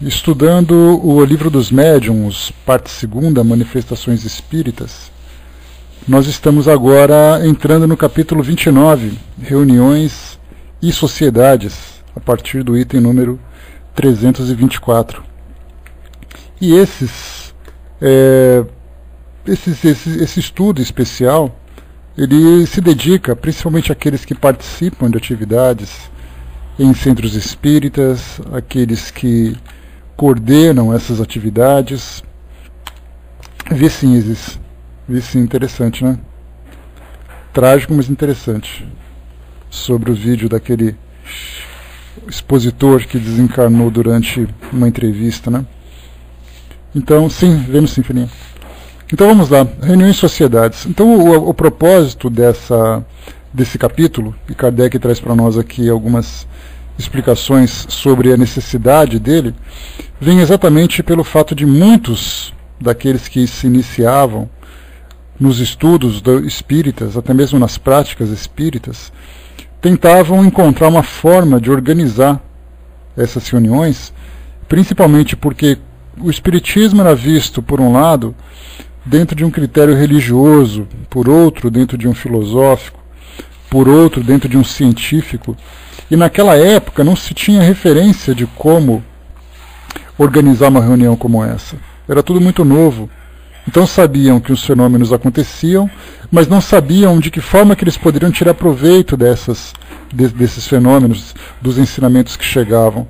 estudando o Livro dos Médiuns, parte 2, Manifestações Espíritas. Nós estamos agora entrando no capítulo 29, Reuniões e Sociedades, a partir do item número 324. E esse estudo especial, ele se dedica principalmente àqueles que participam de atividades em centros espíritas, aqueles que coordenam essas atividades. Vê sim, interessante, né? Trágico, mas interessante. Sobre o vídeo daquele expositor que desencarnou durante uma entrevista, né? Então, sim, vemos sim, filhinha. Então vamos lá, reuniões e sociedades. Então o propósito desse capítulo, e Kardec traz para nós aqui algumas explicações sobre a necessidade dele, vem exatamente pelo fato de muitos daqueles que se iniciavam nos estudos espíritas, até mesmo nas práticas espíritas, tentavam encontrar uma forma de organizar essas reuniões, principalmente porque o espiritismo era visto, por um lado, dentro de um critério religioso, por outro, dentro de um filosófico, por outro, dentro de um científico, e naquela época não se tinha referência de como organizar uma reunião como essa. Era tudo muito novo. Então sabiam que os fenômenos aconteciam, mas não sabiam de que forma que eles poderiam tirar proveito desses fenômenos, dos ensinamentos que chegavam.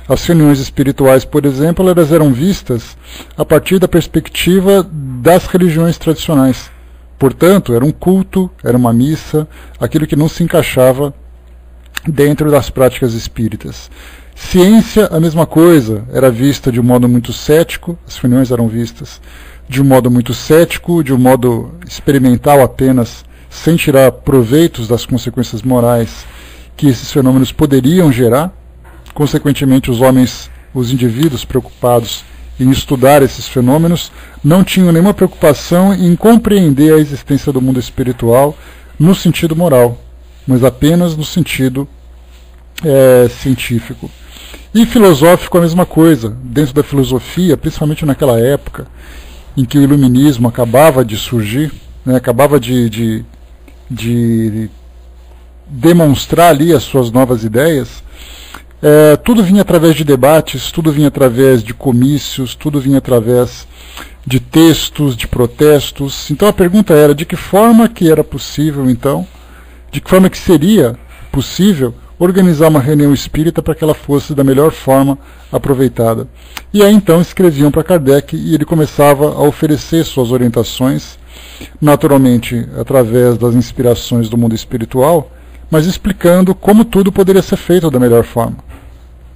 As reuniões espirituais, por exemplo, elas eram vistas a partir da perspectiva das religiões tradicionais. Portanto, era um culto, era uma missa, aquilo que não se encaixava dentro das práticas espíritas. Ciência, a mesma coisa, era vista de um modo muito cético, as reuniões eram vistas de um modo muito cético, de um modo experimental apenas, sem tirar proveitos das consequências morais que esses fenômenos poderiam gerar. Consequentemente, os indivíduos preocupados em estudar esses fenômenos não tinham nenhuma preocupação em compreender a existência do mundo espiritual no sentido moral, mas apenas no sentido científico. E filosófico a mesma coisa. Dentro da filosofia, principalmente naquela época em que o iluminismo acabava de surgir, né, acabava de demonstrar ali as suas novas ideias, tudo vinha através de debates, tudo vinha através de comícios, tudo vinha através de textos, de protestos. Então a pergunta era de que forma que era possível, então, de que forma que seria possível organizar uma reunião espírita para que ela fosse da melhor forma aproveitada. E aí então escreviam para Kardec e ele começava a oferecer suas orientações, naturalmente através das inspirações do mundo espiritual, mas explicando como tudo poderia ser feito da melhor forma.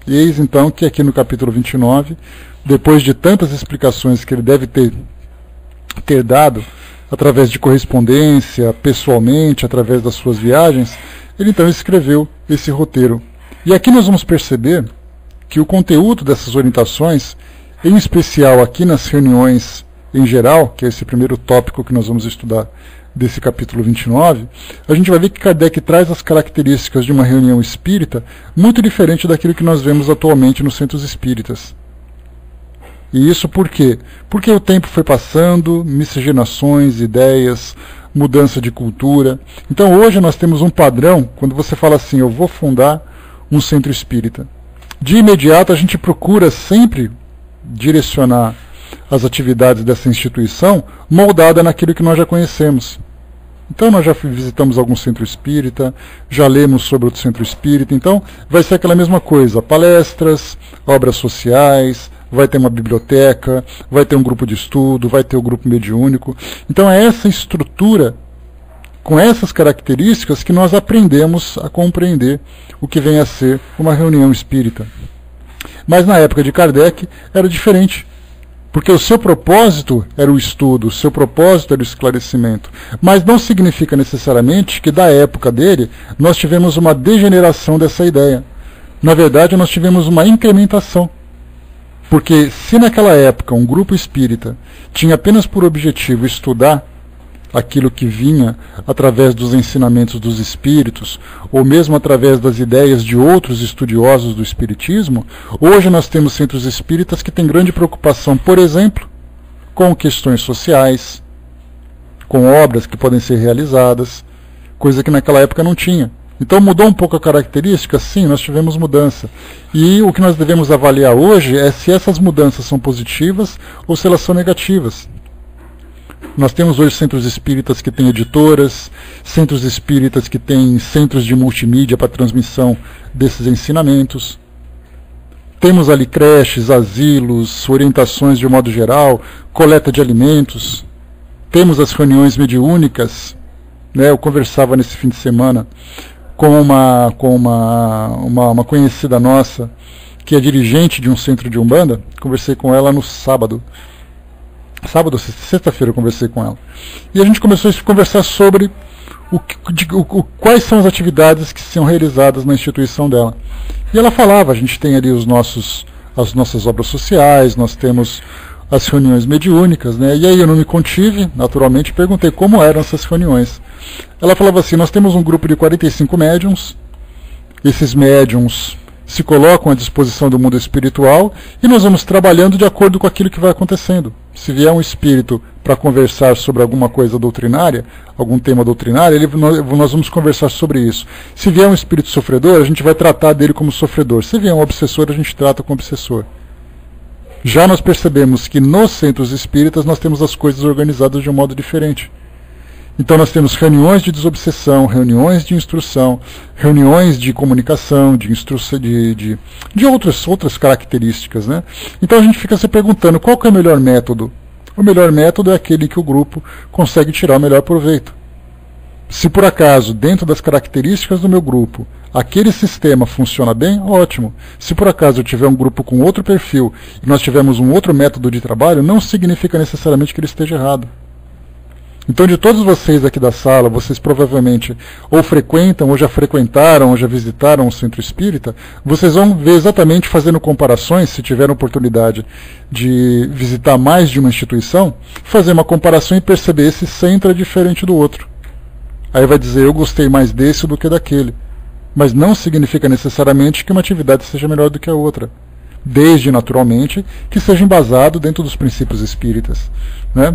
E eis então que aqui no capítulo 29, depois de tantas explicações que ele deve ter dado, através de correspondência, pessoalmente, através das suas viagens, ele então escreveu esse roteiro. E aqui nós vamos perceber que o conteúdo dessas orientações, em especial aqui nas reuniões em geral, que é esse primeiro tópico que nós vamos estudar desse capítulo 29, a gente vai ver que Kardec traz as características de uma reunião espírita muito diferente daquilo que nós vemos atualmente nos centros espíritas. E isso por quê? Porque o tempo foi passando, miscigenações, ideias, mudança de cultura. Então hoje nós temos um padrão, quando você fala assim, eu vou fundar um centro espírita. De imediato a gente procura sempre direcionar as atividades dessa instituição moldada naquilo que nós já conhecemos. Então nós já visitamos algum centro espírita, já lemos sobre outro centro espírita, então vai ser aquela mesma coisa, palestras, obras sociais, vai ter uma biblioteca, vai ter um grupo de estudo, vai ter o grupo mediúnico. Então é essa estrutura, com essas características, que nós aprendemos a compreender o que vem a ser uma reunião espírita. Mas na época de Kardec era diferente, porque o seu propósito era o estudo, o seu propósito era o esclarecimento. Mas não significa necessariamente que da época dele nós tivemos uma degeneração dessa ideia. Na verdade, nós tivemos uma incrementação. Porque se naquela época um grupo espírita tinha apenas por objetivo estudar aquilo que vinha através dos ensinamentos dos espíritos, ou mesmo através das ideias de outros estudiosos do espiritismo, hoje nós temos centros espíritas que têm grande preocupação, por exemplo, com questões sociais, com obras que podem ser realizadas, coisa que naquela época não tinha. Então mudou um pouco a característica? Sim, nós tivemos mudança. E o que nós devemos avaliar hoje é se essas mudanças são positivas ou se elas são negativas. Nós temos hoje centros espíritas que têm editoras, centros espíritas que têm centros de multimídia para transmissão desses ensinamentos. Temos ali creches, asilos, orientações de um modo geral, coleta de alimentos. Temos as reuniões mediúnicas. Eu conversava nesse fim de semana com uma conhecida nossa, que é dirigente de um centro de Umbanda. Conversei com ela no sábado. Sexta-feira eu conversei com ela. E a gente começou a conversar sobre quais são as atividades que são realizadas na instituição dela. E ela falava, a gente tem ali as nossas obras sociais, nós temos as reuniões mediúnicas, né? E aí eu não me contive, naturalmente, perguntei como eram essas reuniões. Ela falava assim, nós temos um grupo de 45 médiuns, esses médiuns se colocam à disposição do mundo espiritual e nós vamos trabalhando de acordo com aquilo que vai acontecendo. Se vier um espírito para conversar sobre alguma coisa doutrinária, algum tema doutrinário, nós vamos conversar sobre isso. Se vier um espírito sofredor, a gente vai tratar dele como sofredor. Se vier um obsessor, a gente trata como obsessor. Já nós percebemos que nos centros espíritas nós temos as coisas organizadas de um modo diferente. Então nós temos reuniões de desobsessão, reuniões de instrução, reuniões de comunicação, de outras características, né? Então a gente fica se perguntando qual que é o melhor método. O melhor método é aquele que o grupo consegue tirar o melhor proveito. Se por acaso, dentro das características do meu grupo, aquele sistema funciona bem, ótimo. Se por acaso eu tiver um grupo com outro perfil e nós tivermos um outro método de trabalho, não significa necessariamente que ele esteja errado. Então, de todos vocês aqui da sala, vocês provavelmente ou frequentam, ou já frequentaram, ou já visitaram o centro espírita, vocês vão ver exatamente fazendo comparações, se tiverem oportunidade de visitar mais de uma instituição, fazer uma comparação e perceber esse centro é diferente do outro. Aí vai dizer, eu gostei mais desse do que daquele. Mas não significa necessariamente que uma atividade seja melhor do que a outra. Desde, naturalmente, que seja embasado dentro dos princípios espíritas, né?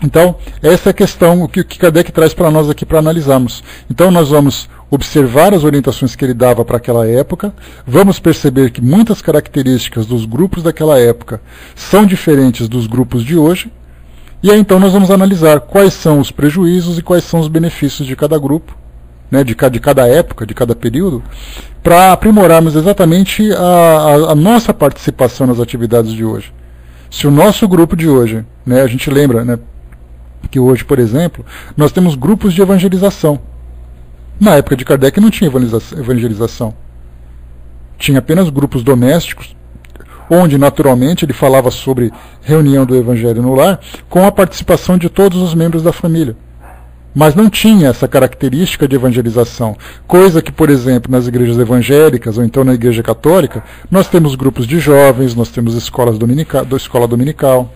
Então, essa é a questão, o que Kardec traz para nós aqui para analisarmos. Então, nós vamos observar as orientações que ele dava para aquela época, vamos perceber que muitas características dos grupos daquela época são diferentes dos grupos de hoje, e aí então nós vamos analisar quais são os prejuízos e quais são os benefícios de cada grupo, né, de cada época, de cada período, para aprimorarmos exatamente a nossa participação nas atividades de hoje. Se o nosso grupo de hoje, né, a gente lembra, né, que hoje, por exemplo, nós temos grupos de evangelização. Na época de Kardec não tinha evangelização. Tinha apenas grupos domésticos, onde naturalmente ele falava sobre reunião do Evangelho no lar, com a participação de todos os membros da família. Mas não tinha essa característica de evangelização, coisa que, por exemplo, nas igrejas evangélicas ou então na igreja católica, nós temos grupos de jovens, nós temos escola dominical.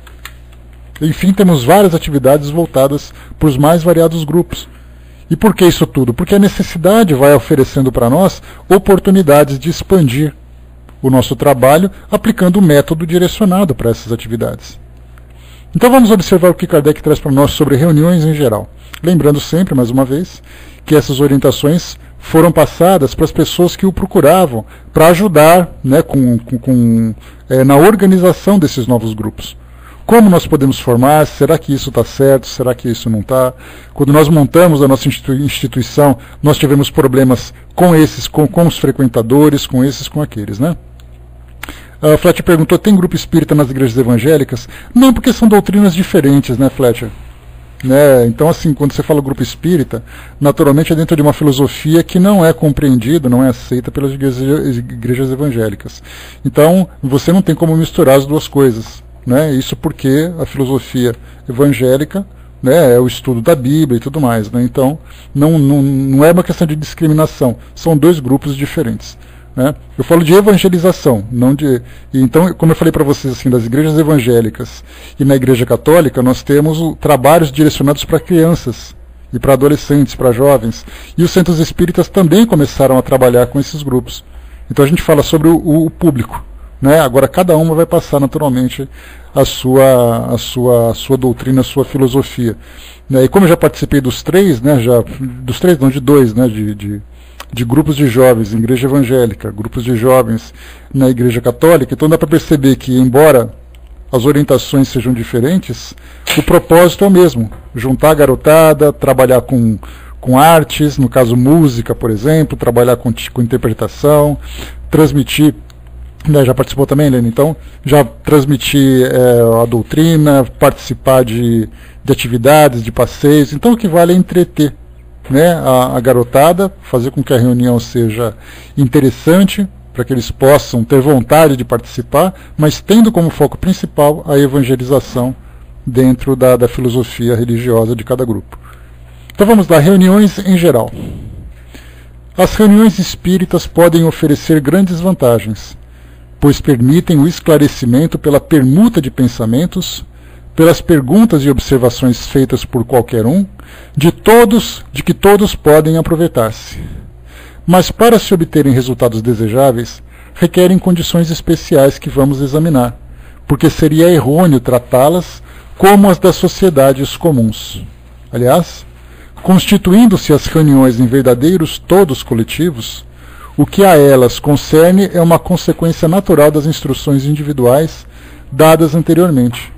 Enfim, temos várias atividades voltadas para os mais variados grupos. E por que isso tudo? Porque a necessidade vai oferecendo para nós oportunidades de expandir o nosso trabalho aplicando o método direcionado para essas atividades. Então vamos observar o que Kardec traz para nós sobre reuniões em geral. Lembrando sempre, mais uma vez, que essas orientações foram passadas para as pessoas que o procuravam para ajudar, né, na organização desses novos grupos. Como nós podemos formar? Será que isso está certo? Será que isso não está? Quando nós montamos a nossa instituição, nós tivemos problemas com esses, com os frequentadores, com esses, com aqueles, né? A Fletcher perguntou, tem grupo espírita nas igrejas evangélicas? Não, porque são doutrinas diferentes, né, Fletcher? Né? Então, assim, quando você fala grupo espírita, naturalmente é dentro de uma filosofia que não é compreendida, não é aceita pelas igrejas evangélicas. Então, você não tem como misturar as duas coisas. Né? Isso porque a filosofia evangélica, né, é o estudo da Bíblia e tudo mais. Né? Então, não é uma questão de discriminação. São dois grupos diferentes. né? Eu falo de evangelização, não de... Então, como eu falei para vocês, assim, das igrejas evangélicas e na Igreja Católica, nós temos trabalhos direcionados para crianças e para adolescentes, para jovens. E os centros espíritas também começaram a trabalhar com esses grupos. Então a gente fala sobre o público, né? Agora cada uma vai passar naturalmente a sua doutrina, a sua filosofia. E como eu já participei dos três, né? Dos três, não, de dois, né? De grupos de jovens em igreja evangélica, grupos de jovens na Igreja Católica, então dá para perceber que, embora as orientações sejam diferentes, o propósito é o mesmo: juntar a garotada, trabalhar com artes, no caso música, por exemplo, trabalhar com interpretação, transmitir, né, já participou também, Helena? Então, já transmitir a doutrina, participar de atividades, de passeios. Então, o que vale é entreter, né, a garotada, fazer com que a reunião seja interessante, para que eles possam ter vontade de participar, mas tendo como foco principal a evangelização dentro da filosofia religiosa de cada grupo. Então vamos lá, reuniões em geral. As reuniões espíritas podem oferecer grandes vantagens, pois permitem o esclarecimento pela permuta de pensamentos, pelas perguntas e observações feitas por qualquer um, de que todos podem aproveitar-se. Mas para se obterem resultados desejáveis, requerem condições especiais que vamos examinar, porque seria errôneo tratá-las como as das sociedades comuns. Aliás, constituindo-se as reuniões em verdadeiros todos coletivos, o que a elas concerne é uma consequência natural das instruções individuais dadas anteriormente.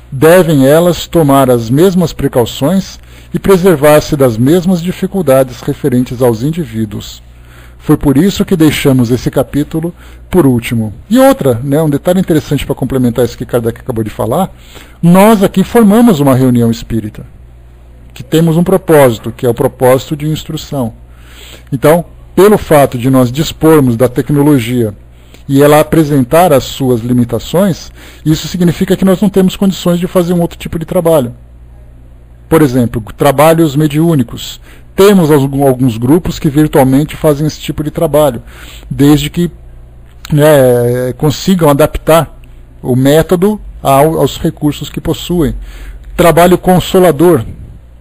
Devem elas tomar as mesmas precauções e preservar-se das mesmas dificuldades referentes aos indivíduos. Foi por isso que deixamos esse capítulo por último. E outra, né, um detalhe interessante para complementar isso que Kardec acabou de falar: nós aqui formamos uma reunião espírita, que temos um propósito, que é o propósito de instrução. Então, pelo fato de nós dispormos da tecnologia e ela apresentar as suas limitações, isso significa que nós não temos condições de fazer um outro tipo de trabalho. Por exemplo, trabalhos mediúnicos. Temos alguns grupos que virtualmente fazem esse tipo de trabalho, desde que consigam adaptar o método aos recursos que possuem. Trabalho consolador.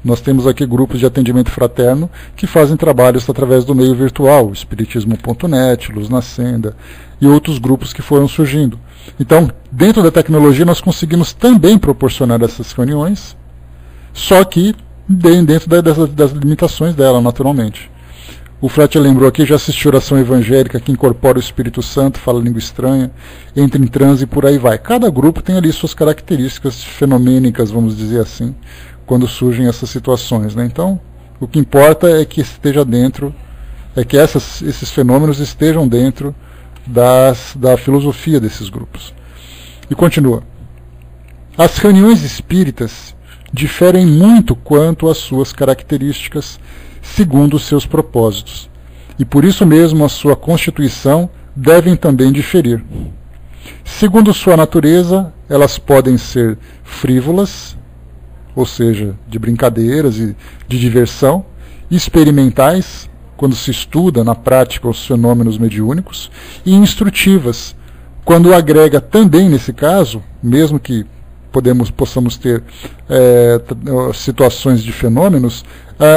Nós temos aqui grupos de atendimento fraterno que fazem trabalhos através do meio virtual, espiritismo.net, Luz na Senda e outros grupos que foram surgindo. Então, dentro da tecnologia, nós conseguimos também proporcionar essas reuniões, só que dentro das limitações dela, naturalmente. O Frate lembrou aqui, já assistiu oração evangélica que incorpora o Espírito Santo, fala língua estranha, entra em transe e por aí vai. Cada grupo tem ali suas características fenomênicas, vamos dizer assim, quando surgem essas situações, né? Então, o que importa é que esteja dentro, é que esses fenômenos estejam dentro da filosofia desses grupos. E continua. As reuniões espíritas diferem muito quanto às suas características, segundo os seus propósitos, e por isso mesmo a sua constituição devem também diferir. Segundo sua natureza, elas podem ser frívolas, ou seja, de brincadeiras e de diversão, experimentais, quando se estuda na prática os fenômenos mediúnicos, e instrutivas, quando agrega também, nesse caso, mesmo que possamos ter situações de fenômenos,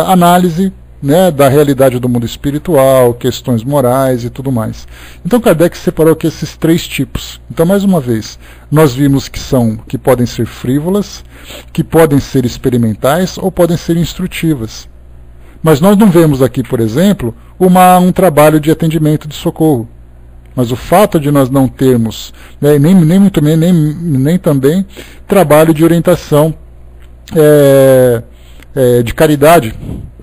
análise, né, da realidade do mundo espiritual, questões morais e tudo mais. Então Kardec separou aqui esses três tipos. Então, mais uma vez, nós vimos que podem ser frívolas, que podem ser experimentais ou podem ser instrutivas. Mas nós não vemos aqui, por exemplo, um trabalho de atendimento de socorro. Mas o fato de nós não termos, né, nem também trabalho de orientação de caridade.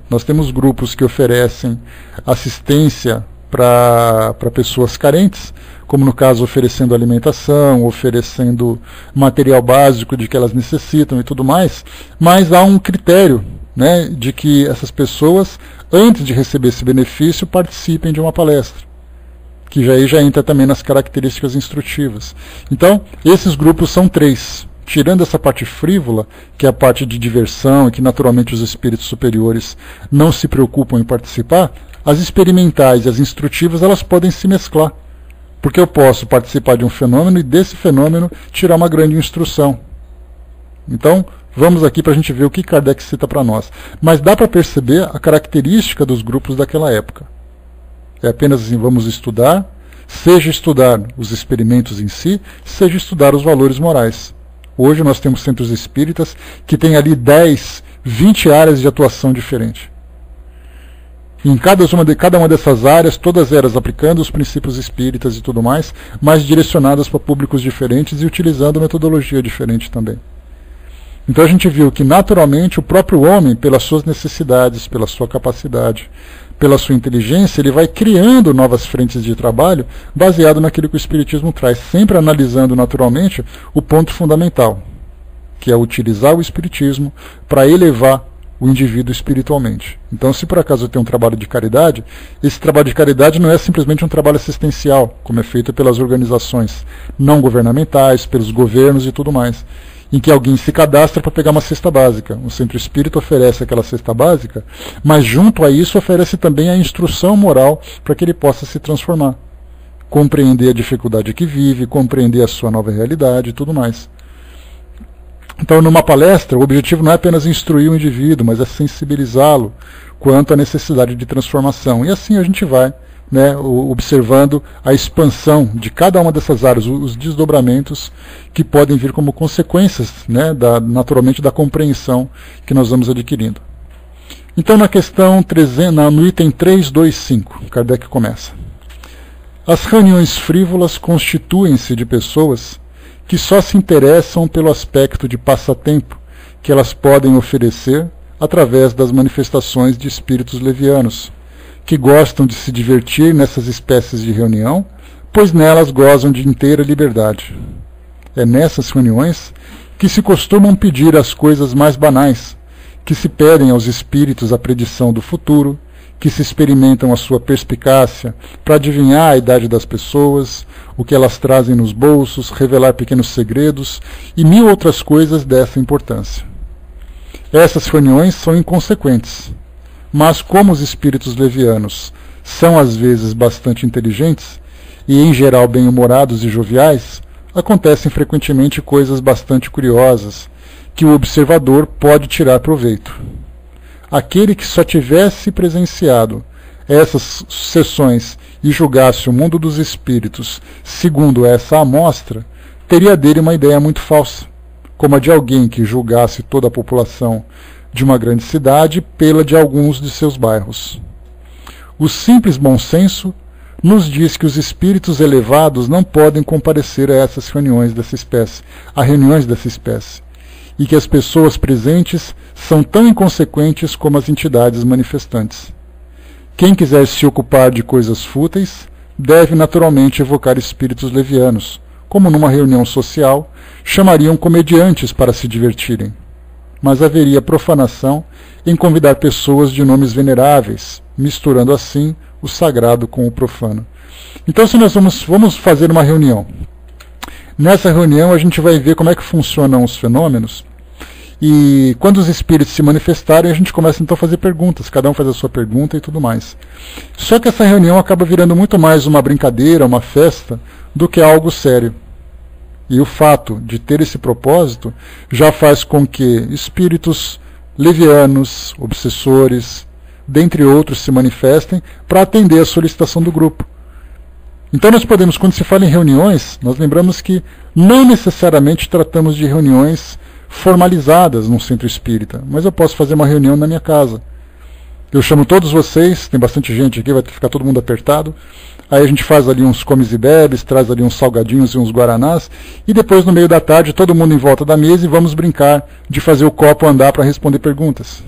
Nós temos grupos que oferecem assistência para pessoas carentes, como no caso oferecendo alimentação, oferecendo material básico de que elas necessitam e tudo mais, mas há um critério, né, de que essas pessoas, antes de receber esse benefício, participem de uma palestra, que já entra também nas características instrutivas. Então, esses grupos são três tirando essa parte frívola, que é a parte de diversão e que naturalmente os espíritos superiores não se preocupam em participar, as experimentais e as instrutivas elas podem se mesclar. Porque eu posso participar de um fenômeno e desse fenômeno tirar uma grande instrução. Então, vamos aqui para a gente ver o que Kardec cita para nós. Mas dá para perceber a característica dos grupos daquela época. É apenas assim, vamos estudar, seja estudar os experimentos em si, seja estudar os valores morais. Hoje nós temos centros espíritas que têm ali 10, 20 áreas de atuação diferentes. Em cada uma dessas áreas, todas elas aplicando os princípios espíritas e tudo mais, mas direcionadas para públicos diferentes e utilizando metodologia diferente também. Então a gente viu que naturalmente o próprio homem, pelas suas necessidades, pela sua capacidade, pela sua inteligência, ele vai criando novas frentes de trabalho baseado naquilo que o Espiritismo traz, sempre analisando naturalmente o ponto fundamental, que é utilizar o Espiritismo para elevar o indivíduo espiritualmente. Então, se por acaso eu tenho um trabalho de caridade, esse trabalho de caridade não é simplesmente um trabalho assistencial, como é feito pelas organizações não governamentais, pelos governos e tudo mais, em que alguém se cadastra para pegar uma cesta básica. O centro espírita oferece aquela cesta básica, mas junto a isso oferece também a instrução moral para que ele possa se transformar, compreender a dificuldade que vive, compreender a sua nova realidade e tudo mais. Então, numa palestra, o objetivo não é apenas instruir o indivíduo, mas é sensibilizá-lo quanto à necessidade de transformação. E assim a gente vai, né, observando a expansão de cada uma dessas áreas, os desdobramentos que podem vir como consequências, né, naturalmente, da compreensão que nós vamos adquirindo. Então, na questão 300, no item 325, Kardec começa. As reuniões frívolas constituem-se de pessoas que só se interessam pelo aspecto de passatempo que elas podem oferecer através das manifestações de espíritos levianos, que gostam de se divertir nessas espécies de reunião, pois nelas gozam de inteira liberdade. É nessas reuniões que se costumam pedir as coisas mais banais, que se pedem aos espíritos a predição do futuro, que se experimentam a sua perspicácia para adivinhar a idade das pessoas, o que elas trazem nos bolsos, revelar pequenos segredos e 1000 outras coisas dessa importância. Essas reuniões são inconsequentes, mas como os espíritos levianos são às vezes bastante inteligentes e em geral bem-humorados e joviais, acontecem frequentemente coisas bastante curiosas que o observador pode tirar proveito. Aquele que só tivesse presenciado essas sessões e julgasse o mundo dos espíritos segundo essa amostra, teria dele uma ideia muito falsa, como a de alguém que julgasse toda a população de uma grande cidade pela de alguns de seus bairros. O simples bom senso nos diz que os espíritos elevados não podem comparecer a essas reuniões dessa espécie, e que as pessoas presentes são tão inconsequentes como as entidades manifestantes. Quem quiser se ocupar de coisas fúteis deve naturalmente evocar espíritos levianos, como numa reunião social chamariam comediantes para se divertirem. Mas haveria profanação em convidar pessoas de nomes veneráveis, misturando assim o sagrado com o profano. Então, se nós vamos fazer uma reunião, nessa reunião a gente vai ver como é que funcionam os fenômenos. E quando os espíritos se manifestarem, a gente começa então a fazer perguntas, cada um faz a sua pergunta e tudo mais. Só que essa reunião acaba virando muito mais uma brincadeira, uma festa, do que algo sério. E o fato de ter esse propósito já faz com que espíritos levianos, obsessores, dentre outros, se manifestem para atender a solicitação do grupo. Então nós podemos, quando se fala em reuniões, nós lembramos que não necessariamente tratamos de reuniões formalizadas num centro espírita, mas eu posso fazer uma reunião na minha casa. Eu chamo todos vocês, tem bastante gente aqui, vai ficar todo mundo apertado, aí a gente faz ali uns comes e bebes, traz ali uns salgadinhos e uns guaranás, e depois no meio da tarde todo mundo em volta da mesa e vamos brincar de fazer o copo andar para responder perguntas.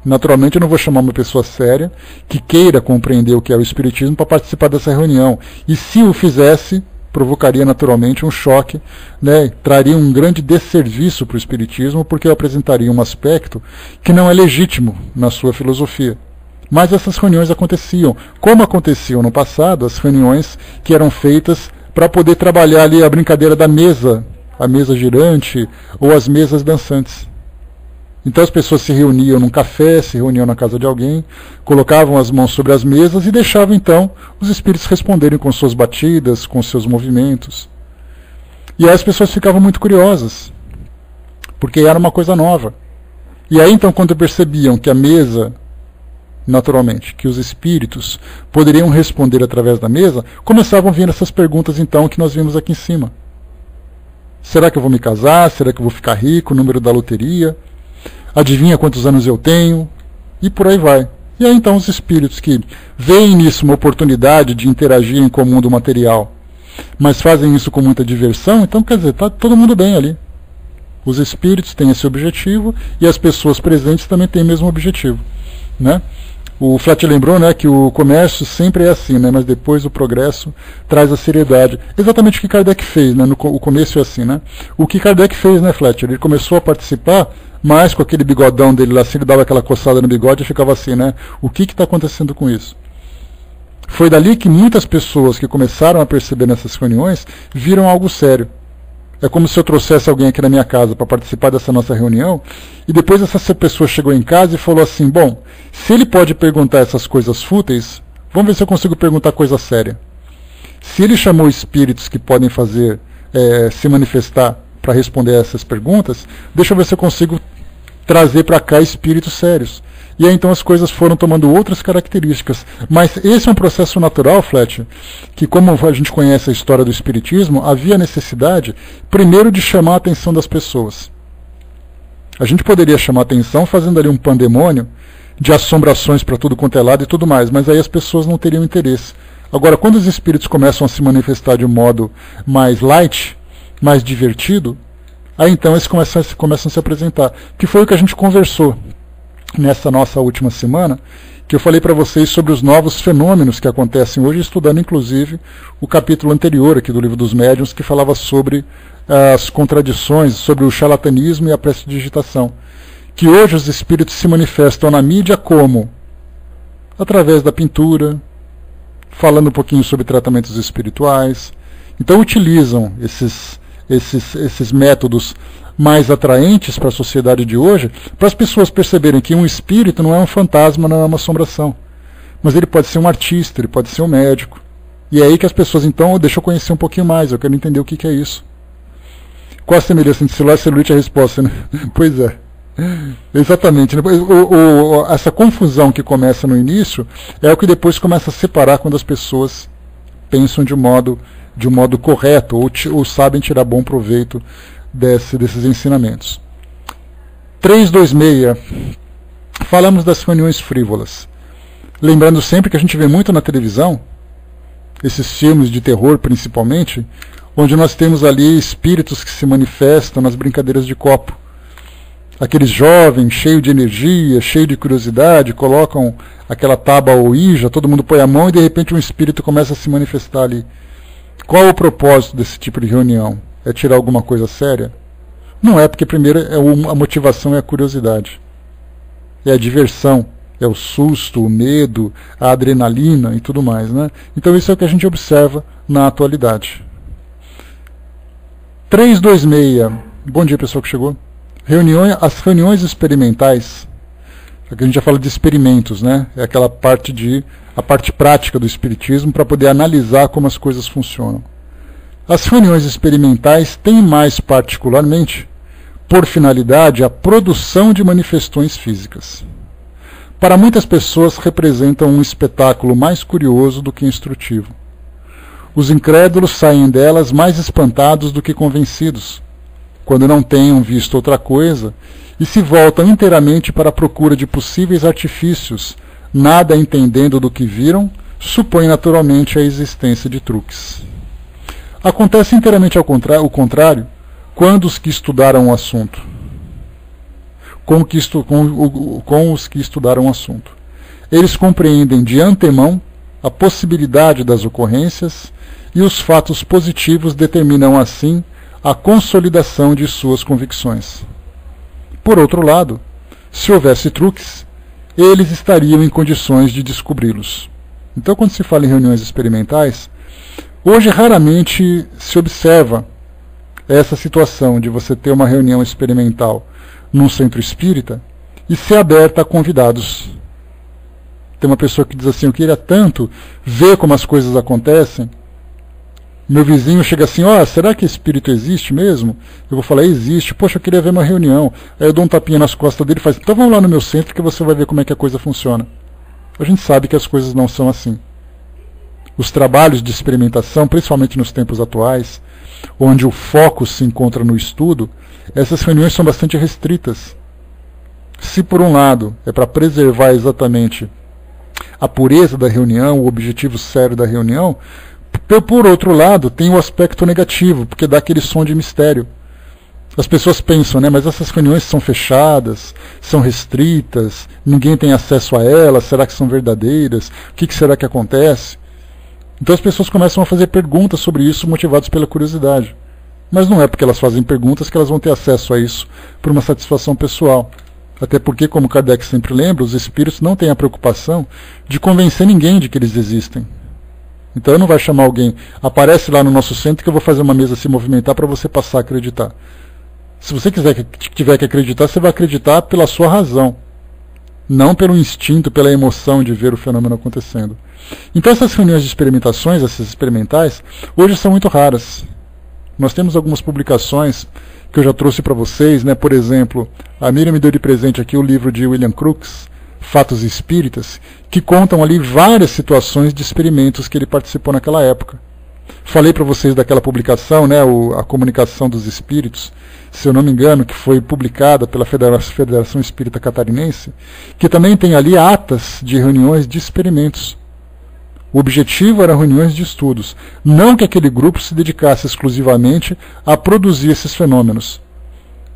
Naturalmente eu não vou chamar uma pessoa séria que queira compreender o que é o espiritismo para participar dessa reunião, e se o fizesse, provocaria naturalmente um choque, né, traria um grande desserviço para o espiritismo, porque apresentaria um aspecto que não é legítimo na sua filosofia. Mas essas reuniões aconteciam, como aconteciam no passado, as reuniões que eram feitas para poder trabalhar ali a brincadeira da mesa, a mesa girante ou as mesas dançantes. Então as pessoas se reuniam num café, se reuniam na casa de alguém, colocavam as mãos sobre as mesas e deixavam então os espíritos responderem com suas batidas, com seus movimentos. E aí as pessoas ficavam muito curiosas, porque era uma coisa nova. E aí então quando percebiam que a mesa, naturalmente, que os espíritos poderiam responder através da mesa, começavam a vir essas perguntas então que nós vimos aqui em cima. Será que eu vou me casar? Será que eu vou ficar rico? O número da loteria? Adivinha quantos anos eu tenho? E por aí vai. E aí então os espíritos que veem nisso uma oportunidade de interagir em comum do material, mas fazem isso com muita diversão, então quer dizer, está todo mundo bem ali. Os espíritos têm esse objetivo e as pessoas presentes também têm o mesmo objetivo, né? O Flat lembrou, né, que o comércio sempre é assim, né, mas depois o progresso traz a seriedade. Exatamente o que Kardec fez, né, o começo é assim, né? O que Kardec fez, né, Flat? Ele começou a participar, mas com aquele bigodão dele lá, assim, ele dava aquela coçada no bigode e ficava assim, né? O que está acontecendo com isso? Foi dali que muitas pessoas que começaram a perceber nessas reuniões viram algo sério. É como se eu trouxesse alguém aqui na minha casa para participar dessa nossa reunião, e depois essa pessoa chegou em casa e falou assim, bom, se ele pode perguntar essas coisas fúteis, vamos ver se eu consigo perguntar coisa séria. Se ele chamou espíritos que podem fazer, se manifestar para responder a essas perguntas, deixa eu ver se eu consigo trazer para cá espíritos sérios. E aí então as coisas foram tomando outras características. Mas esse é um processo natural, Fletcher, que como a gente conhece a história do Espiritismo, havia necessidade, primeiro, de chamar a atenção das pessoas. A gente poderia chamar a atenção fazendo ali um pandemônio de assombrações para tudo quanto é lado e tudo mais, mas aí as pessoas não teriam interesse. Agora, quando os espíritos começam a se manifestar de um modo mais light, mais divertido, aí então eles começam a se apresentar. Que foi o que a gente conversou nessa nossa última semana, que eu falei para vocês sobre os novos fenômenos que acontecem hoje, estudando inclusive o capítulo anterior aqui do Livro dos Médiuns, que falava sobre as contradições, sobre o charlatanismo e a prestidigitação. Que hoje os espíritos se manifestam na mídia como? Através da pintura, falando um pouquinho sobre tratamentos espirituais. Então utilizam esses métodos mais atraentes para a sociedade de hoje, para as pessoas perceberem que um espírito não é um fantasma, não é uma assombração. Mas ele pode ser um artista, ele pode ser um médico. E é aí que as pessoas, então, deixa eu conhecer um pouquinho mais, eu quero entender o que é isso. Qual a semelhança entre celular e celulite? A resposta, né? Pois é. Exatamente. Essa confusão que começa no início é o que depois começa a separar quando as pessoas pensam de um modo correto ou sabem tirar bom proveito desses ensinamentos. 326. Falamos das reuniões frívolas. Lembrando sempre que a gente vê muito na televisão, esses filmes de terror principalmente, onde nós temos ali espíritos que se manifestam nas brincadeiras de copo. Aqueles jovens, cheios de energia, cheios de curiosidade, colocam aquela tábua ouija, todo mundo põe a mão e de repente um espírito começa a se manifestar ali. Qual é o propósito desse tipo de reunião? É tirar alguma coisa séria? Não é, porque primeiro a motivação é a curiosidade. É a diversão, é o susto, o medo, a adrenalina e tudo mais, né? Então isso é o que a gente observa na atualidade. 326. Bom dia, pessoal que chegou. As reuniões experimentais, aqui a gente já fala de experimentos, né? É aquela a parte prática do espiritismo para poder analisar como as coisas funcionam. As reuniões experimentais têm mais particularmente por finalidade a produção de manifestações físicas. Para muitas pessoas representam um espetáculo mais curioso do que instrutivo. Os incrédulos saem delas mais espantados do que convencidos, quando não tenham visto outra coisa, e se voltam inteiramente para a procura de possíveis artifícios, nada entendendo do que viram, supõem naturalmente a existência de truques. Acontece inteiramente o contrário quando os que estudaram o assunto. Com os que estudaram o assunto. Eles compreendem de antemão a possibilidade das ocorrências e os fatos positivos determinam assim a consolidação de suas convicções. Por outro lado, se houvesse truques, eles estariam em condições de descobri-los. Então, quando se fala em reuniões experimentais, hoje raramente se observa essa situação de você ter uma reunião experimental num centro espírita e ser aberta a convidados. Tem uma pessoa que diz assim, eu queria tanto ver como as coisas acontecem. Meu vizinho chega assim, será que espírito existe mesmo? Eu vou falar, existe. Poxa, eu queria ver uma reunião. Aí eu dou um tapinha nas costas dele e falo, então vamos lá no meu centro que você vai ver como é que a coisa funciona. A gente sabe que as coisas não são assim. Os trabalhos de experimentação, principalmente nos tempos atuais, onde o foco se encontra no estudo, essas reuniões são bastante restritas. Se por um lado é para preservar exatamente a pureza da reunião, o objetivo sério da reunião, por outro lado tem o aspecto negativo, porque dá aquele som de mistério. As pessoas pensam, mas essas reuniões são fechadas, são restritas, ninguém tem acesso a elas, será que são verdadeiras? O que será que acontece? Então as pessoas começam a fazer perguntas sobre isso motivadas pela curiosidade. Mas não é porque elas fazem perguntas que elas vão ter acesso a isso por uma satisfação pessoal. Até porque, como Kardec sempre lembra, os espíritos não têm a preocupação de convencer ninguém de que eles existem. Então eu não vai chamar alguém, aparece lá no nosso centro que eu vou fazer uma mesa se movimentar para você passar a acreditar. Se você tiver que acreditar, você vai acreditar pela sua razão, não pelo instinto, pela emoção de ver o fenômeno acontecendo. Então essas reuniões de experimentações, essas experimentais, hoje são muito raras. Nós temos algumas publicações que eu já trouxe para vocês, por exemplo, a Miriam me deu de presente aqui o livro de William Crookes, Fatos Espíritas, que contam ali várias situações de experimentos que ele participou naquela época. Falei para vocês daquela publicação, a Comunicação dos Espíritos, se eu não me engano, que foi publicada pela Federação Espírita Catarinense, que também tem ali atas de reuniões de experimentos. O objetivo era reuniões de estudos, não que aquele grupo se dedicasse exclusivamente a produzir esses fenômenos,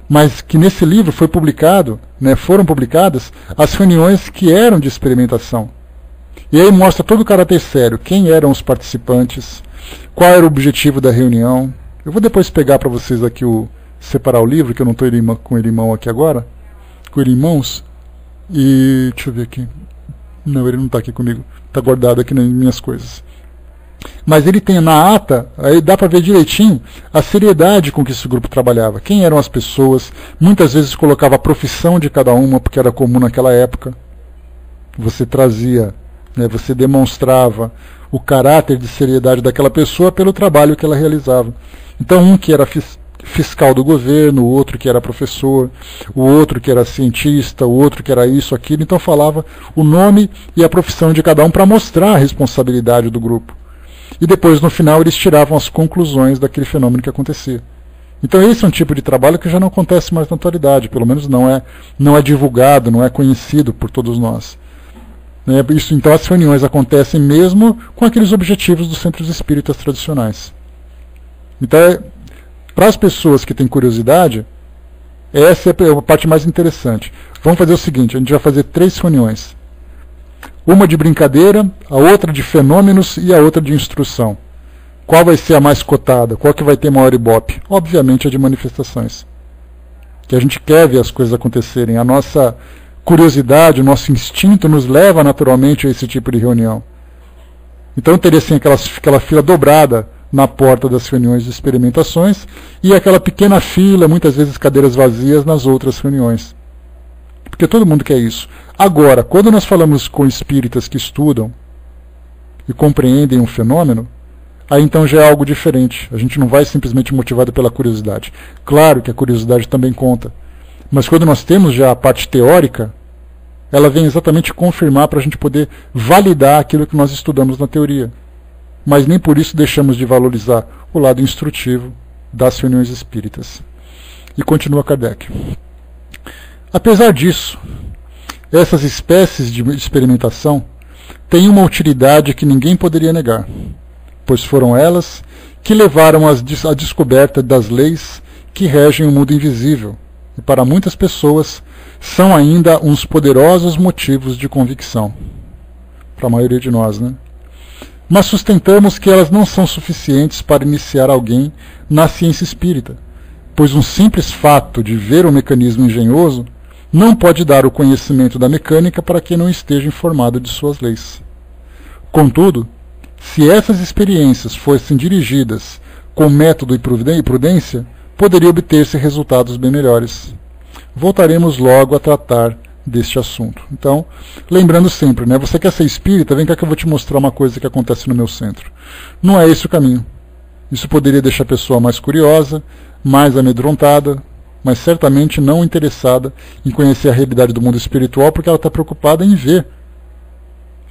mas que nesse livro foi publicado, foram publicadas as reuniões que eram de experimentação. E aí mostra todo o caráter sério, quem eram os participantes, qual era o objetivo da reunião. Eu vou depois pegar para vocês aqui separar o livro, que eu não estou com ele em mão aqui agora, com ele em mãos, e deixa eu ver aqui. Não, ele não está aqui comigo, está guardado aqui nas minhas coisas. Mas ele tem na ata, aí dá para ver direitinho a seriedade com que esse grupo trabalhava. Quem eram as pessoas, muitas vezes colocava a profissão de cada uma, porque era comum naquela época. Você trazia, você demonstrava o caráter de seriedade daquela pessoa pelo trabalho que ela realizava. Então um que era fiscal do governo, o outro que era professor, o outro que era cientista, o outro que era isso, aquilo. Então falava o nome e a profissão de cada um para mostrar a responsabilidade do grupo. E depois, no final, eles tiravam as conclusões daquele fenômeno que acontecia. Então esse é um tipo de trabalho que já não acontece mais na atualidade, pelo menos não é divulgado, não é conhecido por todos nós. Então as reuniões acontecem mesmo com aqueles objetivos dos centros espíritas tradicionais. Então, para as pessoas que têm curiosidade, essa é a parte mais interessante. Vamos fazer o seguinte, a gente vai fazer 3 reuniões. Uma de brincadeira, a outra de fenômenos e a outra de instrução. Qual vai ser a mais cotada? Qual que vai ter maior ibope? Obviamente a de manifestações. Que a gente quer ver as coisas acontecerem. A nossa curiosidade, o nosso instinto nos leva naturalmente a esse tipo de reunião. Então teria assim aquela fila dobrada na porta das reuniões de experimentações e aquela pequena fila, muitas vezes cadeiras vazias, nas outras reuniões. Porque todo mundo quer isso. Agora, quando nós falamos com espíritas que estudam e compreendem um fenômeno, aí então já é algo diferente. A gente não vai simplesmente motivado pela curiosidade. Claro que a curiosidade também conta. Mas quando nós temos já a parte teórica, ela vem exatamente confirmar para a gente poder validar aquilo que nós estudamos na teoria. Mas nem por isso deixamos de valorizar o lado instrutivo das reuniões espíritas. E continua Kardec. Apesar disso, essas espécies de experimentação têm uma utilidade que ninguém poderia negar, pois foram elas que levaram à descoberta das leis que regem o mundo invisível, e para muitas pessoas são ainda uns poderosos motivos de convicção. Para a maioria de nós, Mas sustentamos que elas não são suficientes para iniciar alguém na ciência espírita, pois um simples fato de ver um mecanismo engenhoso não pode dar o conhecimento da mecânica para quem não esteja informado de suas leis. Contudo, se essas experiências fossem dirigidas com método e prudência, poderia obter-se resultados bem melhores. Voltaremos logo a tratar deste assunto. Então, lembrando sempre, né, você quer ser espírita? Vem cá que eu vou te mostrar uma coisa que acontece no meu centro. Não é esse o caminho. Isso poderia deixar a pessoa mais curiosa, mais amedrontada, mas certamente não interessada em conhecer a realidade do mundo espiritual, porque ela está preocupada em ver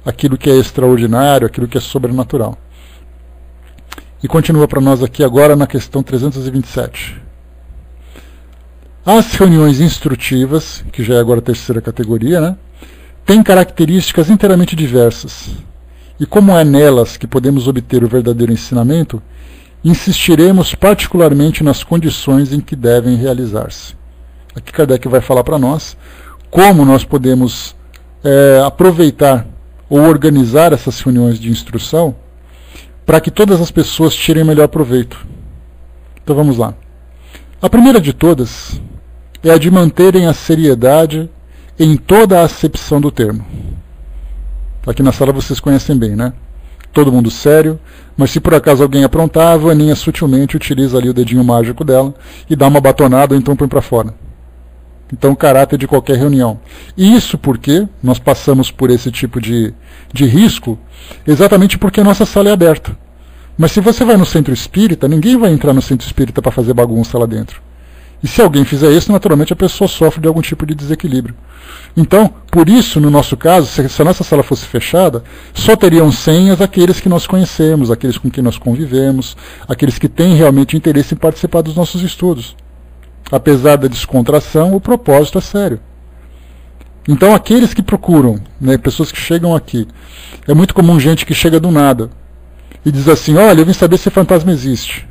aquilo que é extraordinário, aquilo que é sobrenatural. E continua para nós aqui agora na questão 327. As reuniões instrutivas, que já é agora a terceira categoria, né, têm características inteiramente diversas. E como é nelas que podemos obter o verdadeiro ensinamento, insistiremos particularmente nas condições em que devem realizar-se. Aqui Kardec vai falar para nós como nós podemos aproveitar ou organizar essas reuniões de instrução para que todas as pessoas tirem melhor proveito. Então vamos lá. A primeira de todas é a de manterem a seriedade em toda a acepção do termo. Aqui na sala vocês conhecem bem, né? Todo mundo sério, mas se por acaso alguém aprontar, a Vaninha sutilmente utiliza ali o dedinho mágico dela e dá uma batonada ou então põe para fora. Então, o caráter de qualquer reunião. E isso porque nós passamos por esse tipo de risco exatamente porque a nossa sala é aberta. Mas se você vai no centro espírita, ninguém vai entrar no centro espírita para fazer bagunça lá dentro. E se alguém fizer isso, naturalmente a pessoa sofre de algum tipo de desequilíbrio. Então, por isso, no nosso caso, se a nossa sala fosse fechada, só teriam senhas aqueles que nós conhecemos, aqueles com quem nós convivemos, aqueles que têm realmente interesse em participar dos nossos estudos. Apesar da descontração, o propósito é sério. Então, aqueles que procuram, né, pessoas que chegam aqui, é muito comum gente que chega do nada e diz assim, olha, eu vim saber se fantasma existe.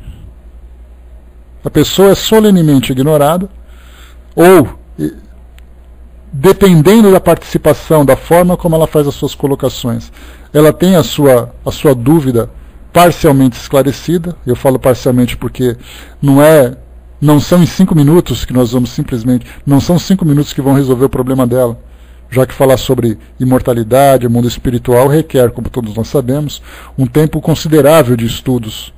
A pessoa é solenemente ignorada, ou, dependendo da participação, da forma como ela faz as suas colocações, ela tem a sua dúvida parcialmente esclarecida. Eu falo parcialmente porque não são em 5 minutos que nós vamos simplesmente, não são 5 minutos que vão resolver o problema dela, já que falar sobre imortalidade, mundo espiritual, requer, como todos nós sabemos, um tempo considerável de estudos,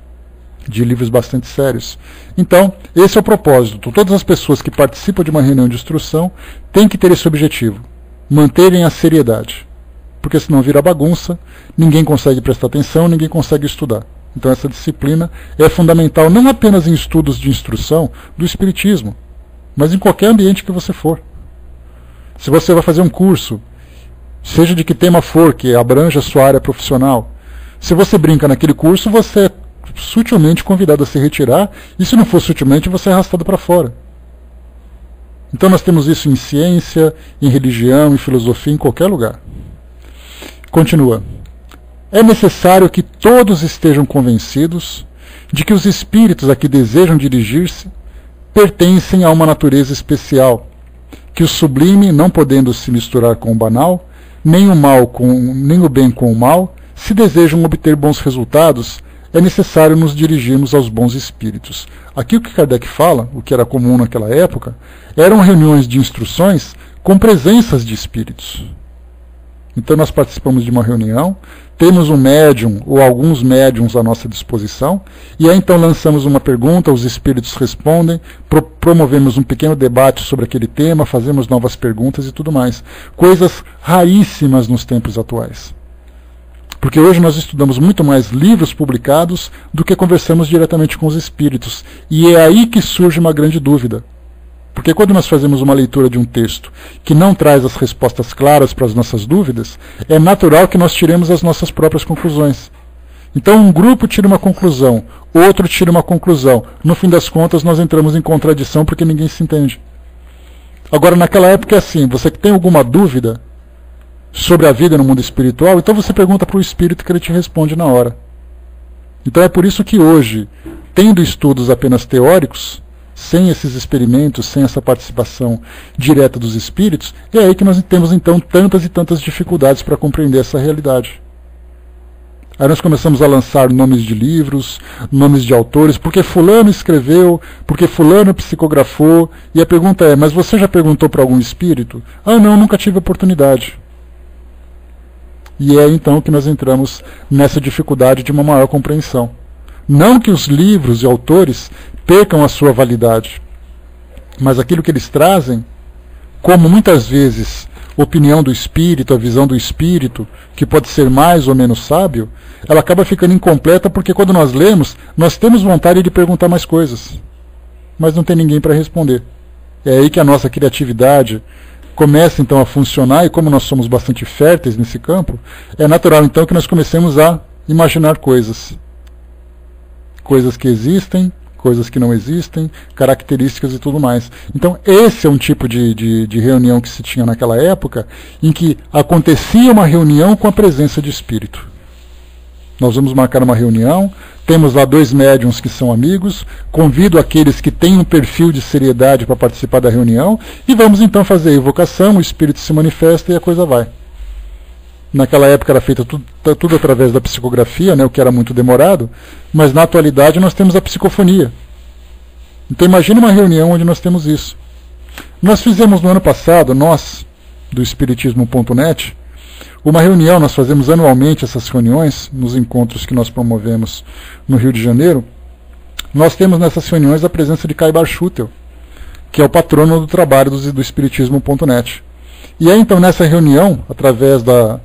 de livros bastante sérios. Então, esse é o propósito. Todas as pessoas que participam de uma reunião de instrução têm que ter esse objetivo, manterem a seriedade, porque senão vira bagunça, ninguém consegue prestar atenção, ninguém consegue estudar. Então essa disciplina é fundamental não apenas em estudos de instrução do Espiritismo, mas em qualquer ambiente que você for. Se você vai fazer um curso, seja de que tema for, que abranja a sua área profissional, se você brinca naquele curso, você é sutilmente convidado a se retirar, e se não for sutilmente, você é arrastado para fora. Então nós temos isso em ciência, em religião, em filosofia, em qualquer lugar. Continua. É necessário que todos estejam convencidos de que os espíritos a que desejam dirigir-se pertencem a uma natureza especial, que o sublime, não podendo se misturar com o banal, nem o bem com o mal, se desejam obter bons resultados, é necessário nos dirigirmos aos bons espíritos. Aqui o que Kardec fala, o que era comum naquela época, eram reuniões de instruções com presenças de espíritos. Então nós participamos de uma reunião, temos um médium ou alguns médiums à nossa disposição, e aí então lançamos uma pergunta, os espíritos respondem, promovemos um pequeno debate sobre aquele tema, fazemos novas perguntas e tudo mais. Coisas raríssimas nos tempos atuais. Porque hoje nós estudamos muito mais livros publicados do que conversamos diretamente com os espíritos. E é aí que surge uma grande dúvida. Porque quando nós fazemos uma leitura de um texto que não traz as respostas claras para as nossas dúvidas, é natural que nós tiremos as nossas próprias conclusões. Então um grupo tira uma conclusão, outro tira uma conclusão. No fim das contas nós entramos em contradição porque ninguém se entende. Agora naquela época é assim, você que tem alguma dúvida sobre a vida no mundo espiritual, então você pergunta para o espírito que ele te responde na hora. Então é por isso que hoje, tendo estudos apenas teóricos, sem esses experimentos, sem essa participação direta dos espíritos, é aí que nós temos então tantas e tantas dificuldades para compreender essa realidade. Aí nós começamos a lançar nomes de livros, nomes de autores, porque fulano escreveu, porque fulano psicografou, e a pergunta é, mas você já perguntou para algum espírito? Ah não, nunca tive oportunidade. E é então que nós entramos nessa dificuldade de uma maior compreensão. Não que os livros e autores percam a sua validade. Mas aquilo que eles trazem, como muitas vezes opinião do espírito, a visão do espírito, que pode ser mais ou menos sábio, ela acaba ficando incompleta porque quando nós lemos, nós temos vontade de perguntar mais coisas, mas não tem ninguém para responder. É aí que a nossa criatividade começa então a funcionar, e como nós somos bastante férteis nesse campo, é natural então que nós comecemos a imaginar coisas. Coisas que existem, coisas que não existem, características e tudo mais. Então esse é um tipo de reunião que se tinha naquela época, em que acontecia uma reunião com a presença de espírito. Nós vamos marcar uma reunião, temos lá 2 médiuns que são amigos, convido aqueles que têm um perfil de seriedade para participar da reunião, e vamos então fazer a evocação, o espírito se manifesta e a coisa vai. Naquela época era feito tudo através da psicografia, né, o que era muito demorado, mas na atualidade nós temos a psicofonia. Então imagine uma reunião onde nós temos isso. Nós fizemos no ano passado, nós, do Espiritismo.net, uma reunião, nós fazemos anualmente essas reuniões, nos encontros que nós promovemos no Rio de Janeiro. Nós temos nessas reuniões a presença de Caibar Schutel, que é o patrono do trabalho do Espiritismo.net. E aí então nessa reunião, através da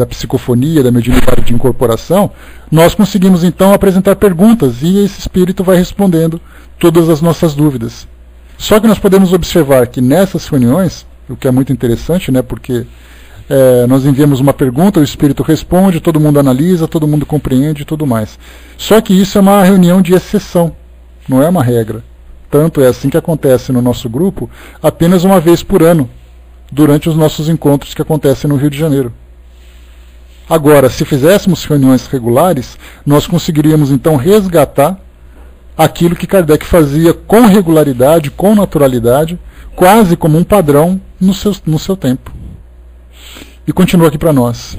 psicofonia, da mediunidade de incorporação, nós conseguimos então apresentar perguntas e esse espírito vai respondendo todas as nossas dúvidas. Só que nós podemos observar que nessas reuniões, o que é muito interessante, né, porque nós enviamos uma pergunta, o espírito responde, todo mundo analisa, todo mundo compreende e tudo mais. Só que isso é uma reunião de exceção, não é uma regra. Tanto é assim que acontece no nosso grupo apenas uma vez por ano, durante os nossos encontros que acontecem no Rio de Janeiro. Agora, se fizéssemos reuniões regulares, nós conseguiríamos então resgatar aquilo que Kardec fazia com regularidade, com naturalidade, quase como um padrão no seu tempo. E continua aqui para nós.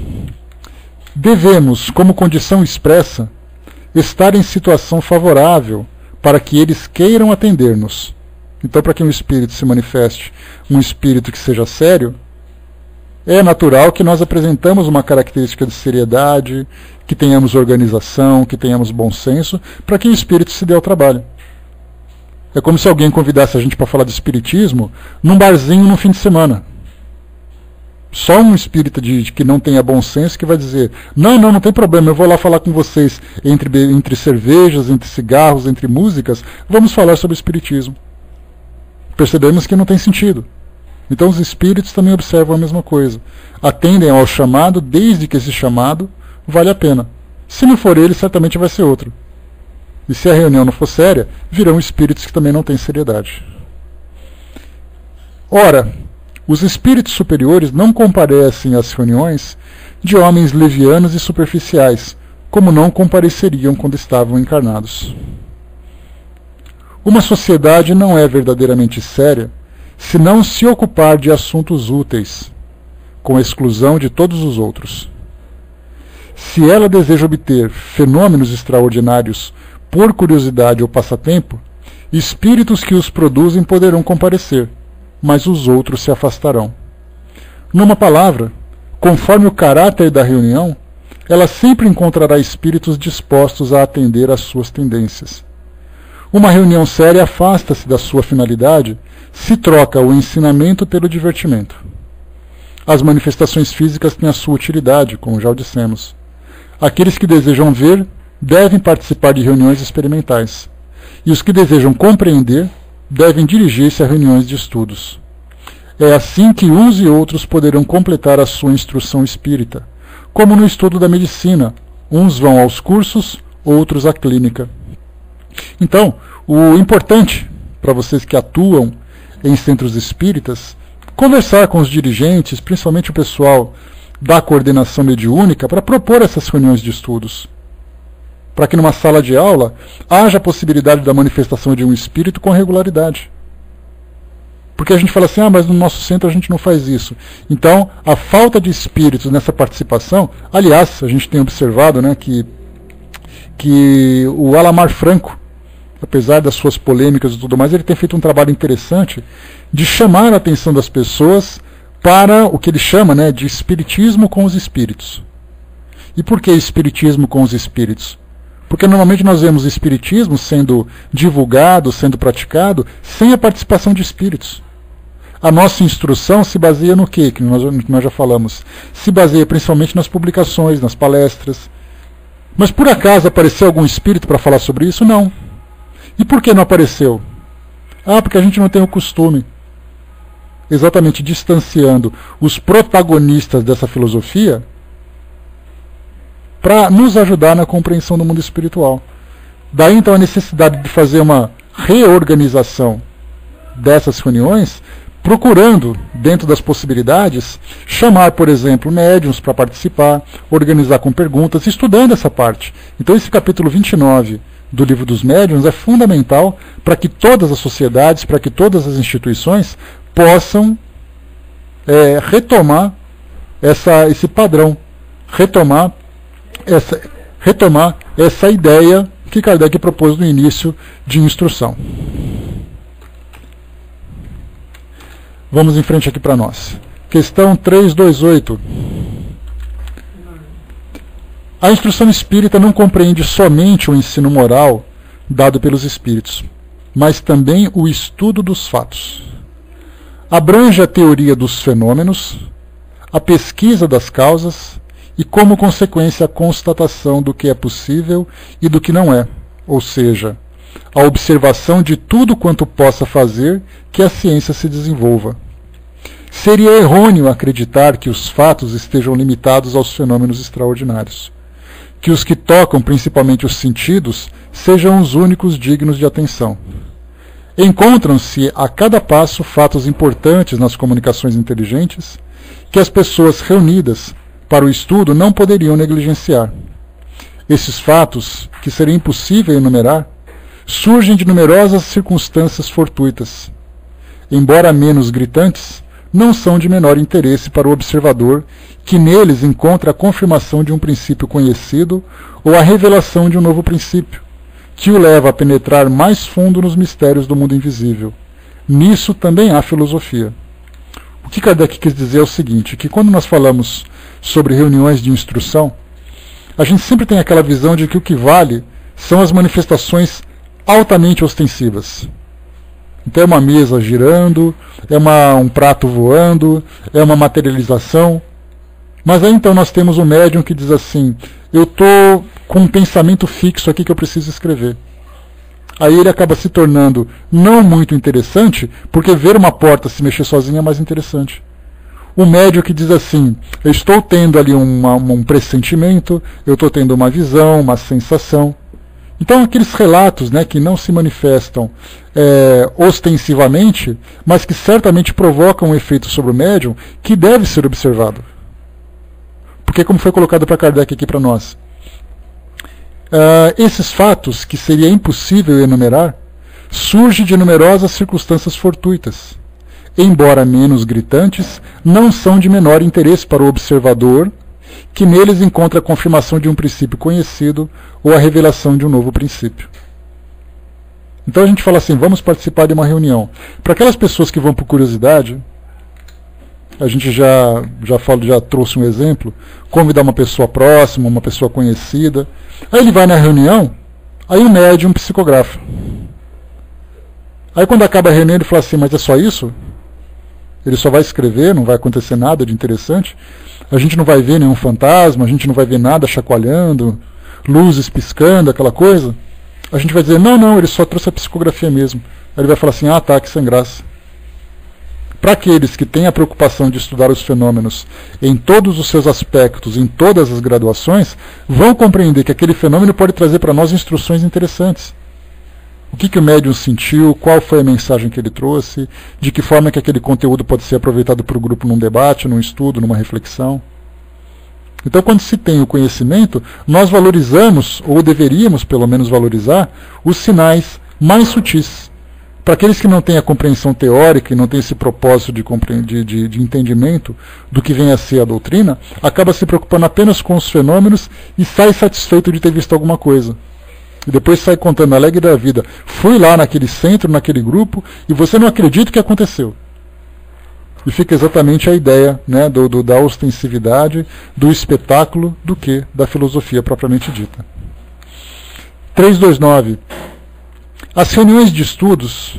Devemos, como condição expressa, estar em situação favorável para que eles queiram atender-nos. Então, para que um espírito se manifeste, um espírito que seja sério, é natural que nós apresentamos uma característica de seriedade, que tenhamos organização, que tenhamos bom senso, para que o espírito se dê ao trabalho. É como se alguém convidasse a gente para falar de espiritismo num barzinho no fim de semana. Só um espírita que não tenha bom senso que vai dizer, não tem problema, eu vou lá falar com vocês entre cervejas, entre cigarros, entre músicas, vamos falar sobre espiritismo. Percebemos que não tem sentido. Então os espíritos também observam a mesma coisa. Atendem ao chamado, desde que esse chamado vale a pena. Se não for ele, certamente vai ser outro. E se a reunião não for séria, virão espíritos que também não têm seriedade. Ora, os espíritos superiores não comparecem às reuniões de homens levianos e superficiais, como não compareceriam quando estavam encarnados. Uma sociedade não é verdadeiramente séria se não se ocupar de assuntos úteis, com a exclusão de todos os outros. Se ela deseja obter fenômenos extraordinários por curiosidade ou passatempo, espíritos que os produzem poderão comparecer, mas os outros se afastarão. Numa palavra, conforme o caráter da reunião, ela sempre encontrará espíritos dispostos a atender às suas tendências. Uma reunião séria afasta-se da sua finalidade se troca o ensinamento pelo divertimento. As manifestações físicas têm a sua utilidade, como já o dissemos. Aqueles que desejam ver devem participar de reuniões experimentais, e os que desejam compreender devem dirigir-se a reuniões de estudos. É assim que uns e outros poderão completar a sua instrução espírita, como no estudo da medicina, uns vão aos cursos, outros à clínica. Então, o importante para vocês que atuam em centros espíritas, conversar com os dirigentes, principalmente o pessoal da coordenação mediúnica, para propor essas reuniões de estudos. Para que numa sala de aula haja a possibilidade da manifestação de um espírito com regularidade. Porque a gente fala assim, mas no nosso centro a gente não faz isso. Então, a falta de espíritos nessa participação, aliás, a gente tem observado, né, que o Alamar Franco, apesar das suas polêmicas e tudo mais, ele tem feito um trabalho interessante de chamar a atenção das pessoas para o que ele chama, né, de espiritismo com os espíritos. E por que espiritismo com os espíritos? Porque normalmente nós vemos o espiritismo sendo divulgado, sendo praticado, sem a participação de espíritos. A nossa instrução se baseia no quê? Que nós já falamos. Se baseia principalmente nas publicações, nas palestras. Mas por acaso apareceu algum espírito para falar sobre isso? Não. E por que não apareceu? Porque a gente não tem o costume. Exatamente distanciando os protagonistas dessa filosofia para nos ajudar na compreensão do mundo espiritual. Daí então a necessidade de fazer uma reorganização dessas reuniões, procurando, dentro das possibilidades, chamar, por exemplo, médiuns para participar, organizar com perguntas, estudando essa parte. Então esse capítulo 29 do Livro dos Médiuns é fundamental para que todas as sociedades, para que todas as instituições possam retomar esse padrão, retomar essa ideia que Kardec propôs no início de instrução. Vamos em frente aqui para nós. Questão 328. A instrução espírita não compreende somente o ensino moral dado pelos espíritos, mas também o estudo dos fatos. Abrange a teoria dos fenômenos, a pesquisa das causas e, como consequência, a constatação do que é possível e do que não é, ou seja, a observação de tudo quanto possa fazer que a ciência se desenvolva. Seria errôneo acreditar que os fatos estejam limitados aos fenômenos extraordinários, que os que tocam principalmente os sentidos sejam os únicos dignos de atenção. Encontram-se a cada passo fatos importantes nas comunicações inteligentes que as pessoas reunidas para o estudo não poderiam negligenciar. Esses fatos, que seria impossível enumerar, surgem de numerosas circunstâncias fortuitas. Embora menos gritantes, não são de menor interesse para o observador, que neles encontra a confirmação de um princípio conhecido ou a revelação de um novo princípio, que o leva a penetrar mais fundo nos mistérios do mundo invisível. Nisso também há filosofia. O que Kardec quis dizer é o seguinte, que quando nós falamos sobre reuniões de instrução, a gente sempre tem aquela visão de que o que vale são as manifestações altamente ostensivas. Então é uma mesa girando, é um prato voando, é uma materialização. Mas aí então nós temos um médium que diz assim, eu estou com um pensamento fixo aqui que eu preciso escrever. Aí ele acaba se tornando não muito interessante, porque ver uma porta se mexer sozinha é mais interessante. O médium que diz assim, eu estou tendo ali um pressentimento, eu estou tendo uma visão, uma sensação. Então aqueles relatos, né, que não se manifestam ostensivamente, mas que certamente provocam um efeito sobre o médium que deve ser observado. Porque como foi colocado para Kardec aqui para nós, esses fatos, que seria impossível enumerar, surgem de numerosas circunstâncias fortuitas. Embora menos gritantes, não são de menor interesse para o observador, que neles encontra a confirmação de um princípio conhecido ou a revelação de um novo princípio. Então a gente fala assim, vamos participar de uma reunião. Para aquelas pessoas que vão por curiosidade, a gente já trouxe um exemplo, convidar uma pessoa próxima, uma pessoa conhecida. Aí ele vai na reunião, aí o médium psicografa. Aí quando acaba a reunião ele fala assim, mas é só isso? Ele só vai escrever, não vai acontecer nada de interessante? A gente não vai ver nenhum fantasma, a gente não vai ver nada chacoalhando, luzes piscando, aquela coisa? A gente vai dizer, não, ele só trouxe a psicografia mesmo. Aí ele vai falar assim, tá, que sem graça. Para aqueles que têm a preocupação de estudar os fenômenos em todos os seus aspectos, em todas as graduações, vão compreender que aquele fenômeno pode trazer para nós instruções interessantes. O que o médium sentiu, qual foi a mensagem que ele trouxe, de que forma que aquele conteúdo pode ser aproveitado para o grupo num debate, num estudo, numa reflexão. Então, quando se tem o conhecimento, nós valorizamos, ou deveríamos pelo menos valorizar, os sinais mais sutis. Para aqueles que não têm a compreensão teórica e não têm esse propósito de entendimento do que vem a ser a doutrina, acaba se preocupando apenas com os fenômenos e sai satisfeito de ter visto alguma coisa. E depois sai contando alegre da vida. Fui lá naquele centro, naquele grupo, e você não acredita o que aconteceu. E fica exatamente a ideia, né, da ostensividade, do espetáculo, do que da filosofia propriamente dita. 329. As reuniões de estudos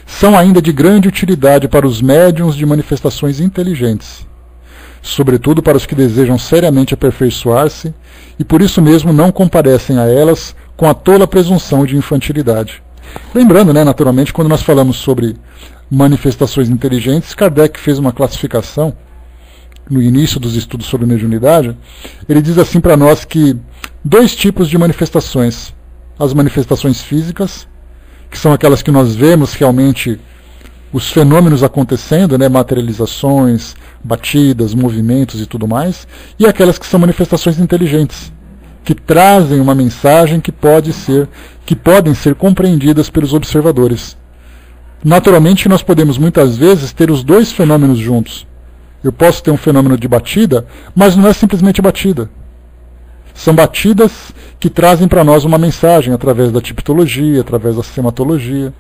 são ainda de grande utilidade para os médiuns de manifestações inteligentes, sobretudo para os que desejam seriamente aperfeiçoar-se e por isso mesmo não comparecem a elas com a tola presunção de infantilidade. Lembrando, naturalmente, quando nós falamos sobre manifestações inteligentes, Kardec fez uma classificação no início dos estudos sobre mediunidade. Ele diz assim para nós que 2 tipos de manifestações: as manifestações físicas, que são aquelas que nós vemos realmente os fenômenos acontecendo, materializações, batidas, movimentos e tudo mais, e aquelas que são manifestações inteligentes, que trazem uma mensagem que podem ser compreendidas pelos observadores. Naturalmente, nós podemos muitas vezes ter os 2 fenômenos juntos. Eu posso ter um fenômeno de batida, mas não é simplesmente batida. São batidas que trazem para nós uma mensagem através da tipologia, através da sematologia.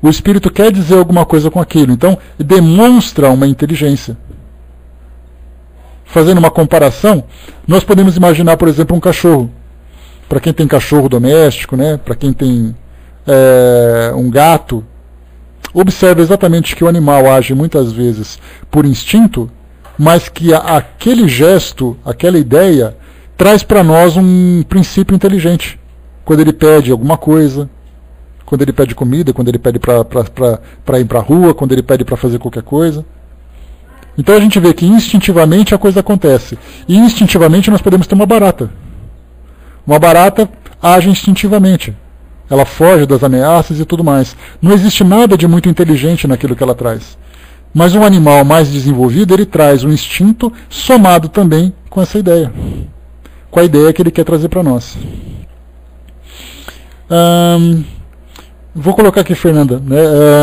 O espírito quer dizer alguma coisa com aquilo, então demonstra uma inteligência. Fazendo uma comparação, nós podemos imaginar, por exemplo, um cachorro. Para quem tem cachorro doméstico, para quem tem um gato, observa exatamente que o animal age muitas vezes por instinto, mas que aquele gesto, aquela ideia, traz para nós um princípio inteligente. Quando ele pede alguma coisa, quando ele pede comida, quando ele pede para ir para a rua, quando ele pede para fazer qualquer coisa. Então a gente vê que instintivamente a coisa acontece. E instintivamente nós podemos ter uma barata. Uma barata age instintivamente. Ela foge das ameaças e tudo mais. Não existe nada de muito inteligente naquilo que ela traz. Mas um animal mais desenvolvido, ele traz um instinto somado também com essa ideia. Com a ideia que ele quer trazer para nós. Vou colocar aqui, Fernanda.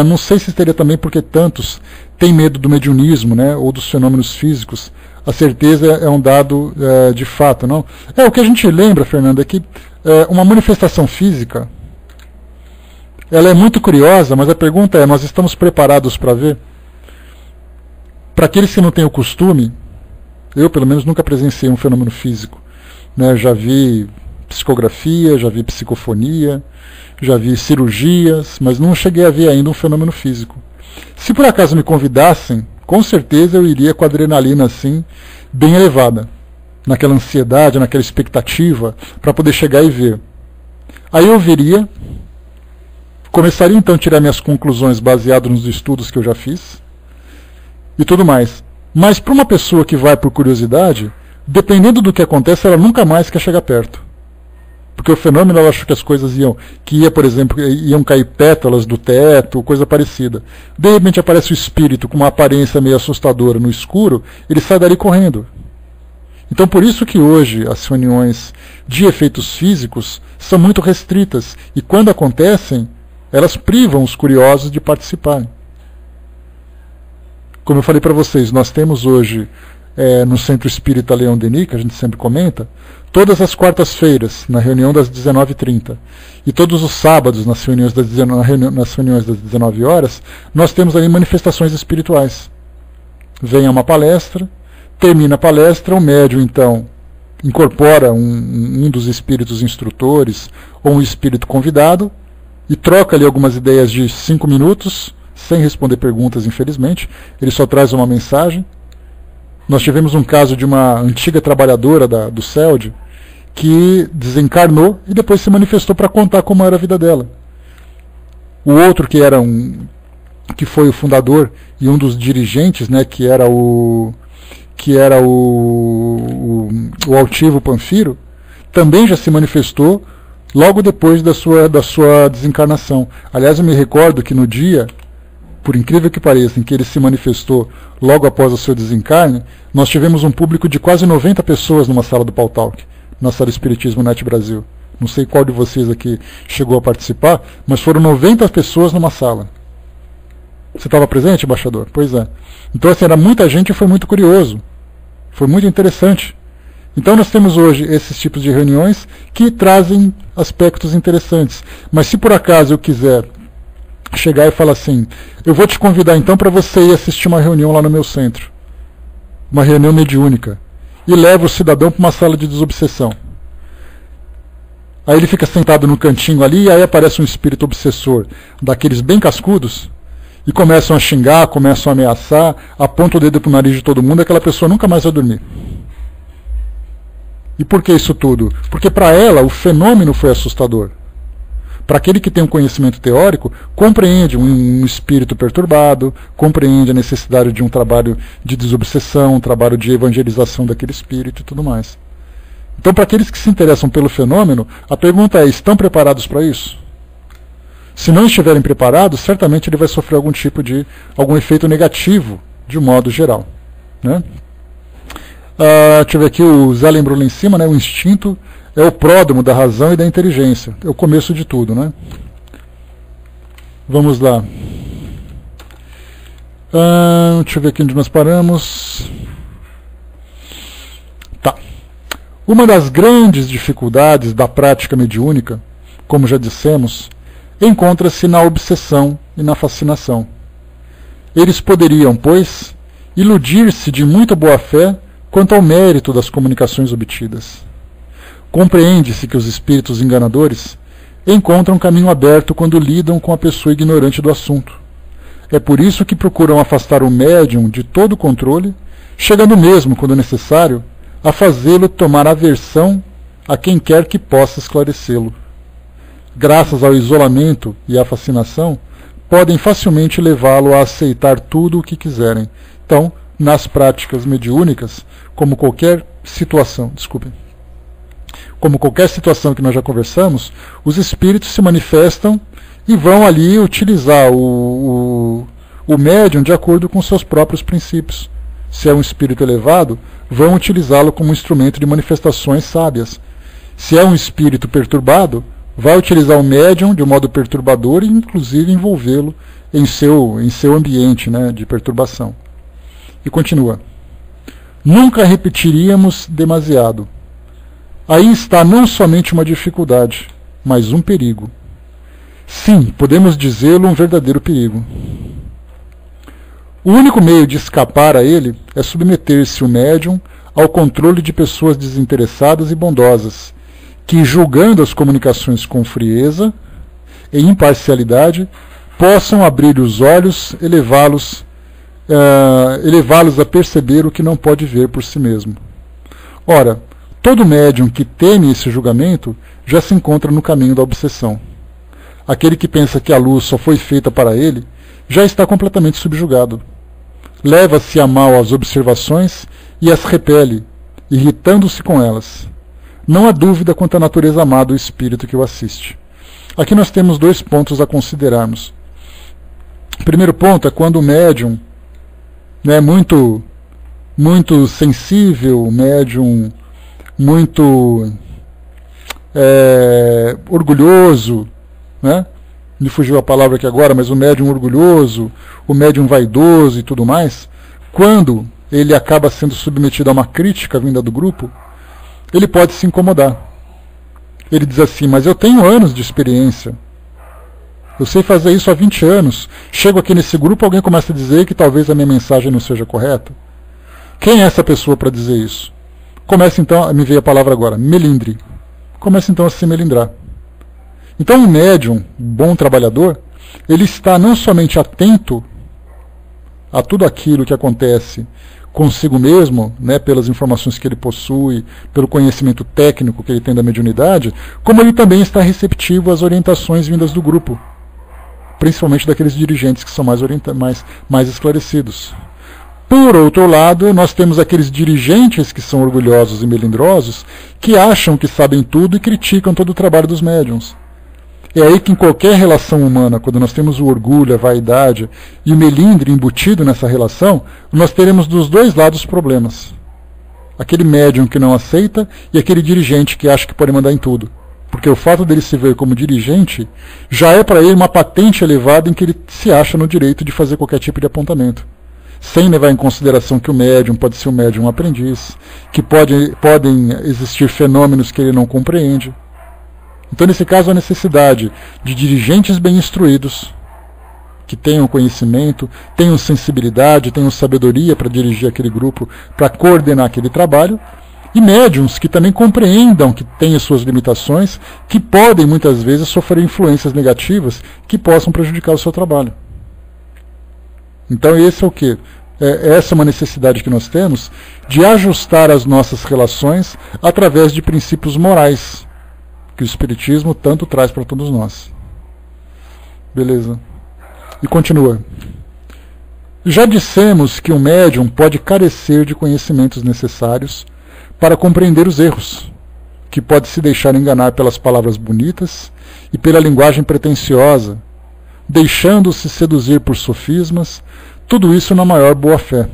Não sei se teria também porque tantos têm medo do mediunismo, ou dos fenômenos físicos. A certeza é um dado de fato, não? O que a gente lembra, Fernanda, é que uma manifestação física, ela é muito curiosa, mas a pergunta é: nós estamos preparados para ver? Para aqueles que não têm o costume, eu pelo menos nunca presenciei um fenômeno físico. Já vi psicografia, já vi psicofonia, já vi cirurgias, mas não cheguei a ver ainda um fenômeno físico. Se por acaso me convidassem, com certeza eu iria com a adrenalina assim, bem elevada, naquela ansiedade, naquela expectativa, para poder chegar e ver. Aí eu veria, começaria então a tirar minhas conclusões baseado nos estudos que eu já fiz e tudo mais. Mas para uma pessoa que vai por curiosidade, dependendo do que acontece, ela nunca mais quer chegar perto. Porque o fenômeno, ela achou que as coisas por exemplo, iam cair pétalas do teto, coisa parecida. De repente aparece o espírito com uma aparência meio assustadora no escuro, ele sai dali correndo. Então por isso que hoje as reuniões de efeitos físicos são muito restritas, e quando acontecem, elas privam os curiosos de participarem. Como eu falei para vocês, nós temos hoje no Centro Espírita Leão Denis, que a gente sempre comenta, todas as quartas-feiras, na reunião das 19h30, e todos os sábados, nas reuniões das 19 horas, nós temos ali manifestações espirituais. Vem a uma palestra, termina a palestra, o médium, então, incorpora um dos espíritos instrutores, ou um espírito convidado, e troca ali algumas ideias de 5 minutos, sem responder perguntas, infelizmente. Ele só traz uma mensagem. Nós tivemos um caso de uma antiga trabalhadora do CELD que desencarnou e depois se manifestou para contar como era a vida dela. O outro, que foi o fundador e um dos dirigentes, que era o altivo Panfiro, também já se manifestou logo depois da sua desencarnação. Aliás, eu me recordo que no dia, por incrível que pareça, em que ele se manifestou logo após o seu desencarne, nós tivemos um público de quase 90 pessoas numa sala do Paul Talk, na sala Espiritismo Net Brasil. Não sei qual de vocês aqui chegou a participar, mas foram 90 pessoas numa sala. Você estava presente, embaixador? Pois é. Então, assim, era muita gente e foi muito curioso. Foi muito interessante. Então nós temos hoje esses tipos de reuniões que trazem aspectos interessantes. Mas se por acaso eu quiser chegar e falar assim: eu vou te convidar então para você ir assistir uma reunião lá no meu centro, uma reunião mediúnica, e levo o cidadão para uma sala de desobsessão. Aí ele fica sentado no cantinho ali, e aí aparece um espírito obsessor, daqueles bem cascudos, e começam a xingar, começam a ameaçar, apontam o dedo para o nariz de todo mundo, aquela pessoa nunca mais vai dormir. E por que isso tudo? Porque para ela o fenômeno foi assustador. Para aquele que tem um conhecimento teórico, compreende um espírito perturbado, compreende a necessidade de um trabalho de desobsessão, um trabalho de evangelização daquele espírito e tudo mais. Então, para aqueles que se interessam pelo fenômeno, a pergunta é, estão preparados para isso? Se não estiverem preparados, certamente ele vai sofrer algum efeito negativo, de modo geral. Né? Deixa eu ver aqui, o Zé lembrou lá em cima, né, o instinto é o pródromo da razão e da inteligência. É o começo de tudo, né? Vamos lá. Deixa eu ver aqui onde nós paramos. Tá. Uma das grandes dificuldades da prática mediúnica, como já dissemos, encontra-se na obsessão e na fascinação. Eles poderiam, pois, iludir-se de muita boa-fé quanto ao mérito das comunicações obtidas. Compreende-se que os espíritos enganadores encontram caminho aberto quando lidam com a pessoa ignorante do assunto. É por isso que procuram afastar o médium de todo o controle, chegando mesmo, quando necessário, a fazê-lo tomar aversão a quem quer que possa esclarecê-lo. Graças ao isolamento e à fascinação, podem facilmente levá-lo a aceitar tudo o que quiserem. Então, nas práticas mediúnicas, como qualquer situação que nós já conversamos, os espíritos se manifestam e vão ali utilizar o médium de acordo com seus próprios princípios. Se é um espírito elevado, vão utilizá-lo como instrumento de manifestações sábias. Se é um espírito perturbado, vai utilizar o médium de um modo perturbador e inclusive envolvê-lo em seu ambiente, né, de perturbação. E continua. Nunca repetiríamos demasiado. Aí está não somente uma dificuldade, mas um perigo. Sim, podemos dizê-lo, um verdadeiro perigo. O único meio de escapar a ele é submeter-se o médium ao controle de pessoas desinteressadas e bondosas, que, julgando as comunicações com frieza e imparcialidade, possam abrir os olhos, elevá-los a perceber o que não pode ver por si mesmo. Ora, todo médium que teme esse julgamento já se encontra no caminho da obsessão. Aquele que pensa que a luz só foi feita para ele já está completamente subjugado. Leva-se a mal as observações e as repele, irritando-se com elas. Não há dúvida quanto à natureza má do espírito que o assiste. Aqui nós temos dois pontos a considerarmos. O primeiro ponto é quando o médium é muito sensível, médium muito orgulhoso, né? Me fugiu a palavra aqui agora, mas o médium orgulhoso, o médium vaidoso e tudo mais, quando ele acaba sendo submetido a uma crítica vinda do grupo, ele pode se incomodar. Ele diz assim, mas eu tenho anos de experiência, eu sei fazer isso há 20 anos, chego aqui nesse grupo, alguém começa a dizer que talvez a minha mensagem não seja correta. Quem é essa pessoa para dizer isso? Começa então, me veio a palavra agora, melindre. Começa então a se melindrar. Então um médium, bom trabalhador, ele está não somente atento a tudo aquilo que acontece consigo mesmo, né, pelas informações que ele possui, pelo conhecimento técnico que ele tem da mediunidade, como ele também está receptivo às orientações vindas do grupo, principalmente daqueles dirigentes que são mais esclarecidos. Por outro lado, nós temos aqueles dirigentes que são orgulhosos e melindrosos, que acham que sabem tudo e criticam todo o trabalho dos médiuns. É aí que em qualquer relação humana, quando nós temos o orgulho, a vaidade e o melindre embutido nessa relação, nós teremos dos dois lados problemas. Aquele médium que não aceita e aquele dirigente que acha que pode mandar em tudo. Porque o fato dele se ver como dirigente já é para ele uma patente elevada em que ele se acha no direito de fazer qualquer tipo de apontamento. Sem levar em consideração que o médium pode ser um médium aprendiz, que podem existir fenômenos que ele não compreende. Então, nesse caso, a necessidade de dirigentes bem instruídos, que tenham conhecimento, tenham sensibilidade, tenham sabedoria para dirigir aquele grupo, para coordenar aquele trabalho, E médiums que também compreendam que têm as suas limitações, que podem muitas vezes sofrer influências negativas que possam prejudicar o seu trabalho. Então esse é o quê? Essa é uma necessidade que nós temos de ajustar as nossas relações através de princípios morais que o Espiritismo tanto traz para todos nós. Beleza. E continua. Já dissemos que o médium pode carecer de conhecimentos necessários para compreender os erros, que pode se deixar enganar pelas palavras bonitas e pela linguagem pretensiosa, deixando-se seduzir por sofismas, tudo isso na maior boa-fé.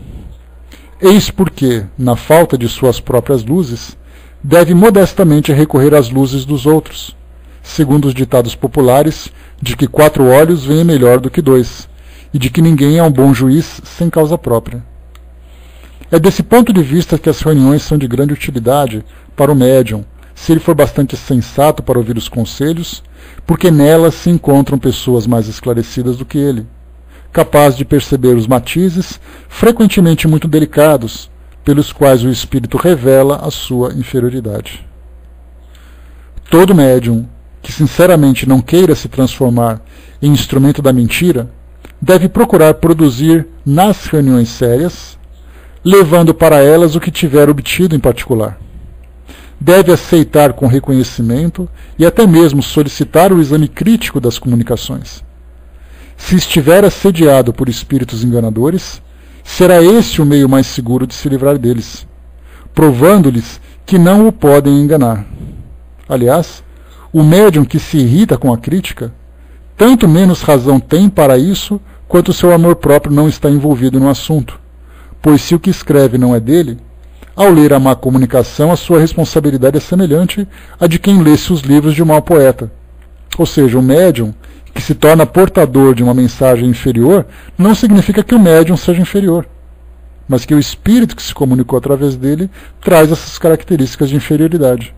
Eis porque, na falta de suas próprias luzes, deve modestamente recorrer às luzes dos outros, segundo os ditados populares de que 4 olhos veem melhor do que 2, e de que ninguém é um bom juiz sem causa própria. É desse ponto de vista que as reuniões são de grande utilidade para o médium, se ele for bastante sensato para ouvir os conselhos, porque nelas se encontram pessoas mais esclarecidas do que ele, capaz de perceber os matizes, frequentemente muito delicados, pelos quais o espírito revela a sua inferioridade. Todo médium que sinceramente não queira se transformar em instrumento da mentira, deve procurar produzir nas reuniões sérias, levando para elas o que tiver obtido em particular. Deve aceitar com reconhecimento e até mesmo solicitar o exame crítico das comunicações. Se estiver assediado por espíritos enganadores, será esse o meio mais seguro de se livrar deles, provando-lhes que não o podem enganar. Aliás, o médium que se irrita com a crítica, tanto menos razão tem para isso, quanto seu amor próprio não está envolvido no assunto, pois se o que escreve não é dele, ao ler a má comunicação, a sua responsabilidade é semelhante à de quem lesse os livros de um mau poeta. Ou seja, o médium que se torna portador de uma mensagem inferior, não significa que o médium seja inferior, mas que o espírito que se comunicou através dele traz essas características de inferioridade.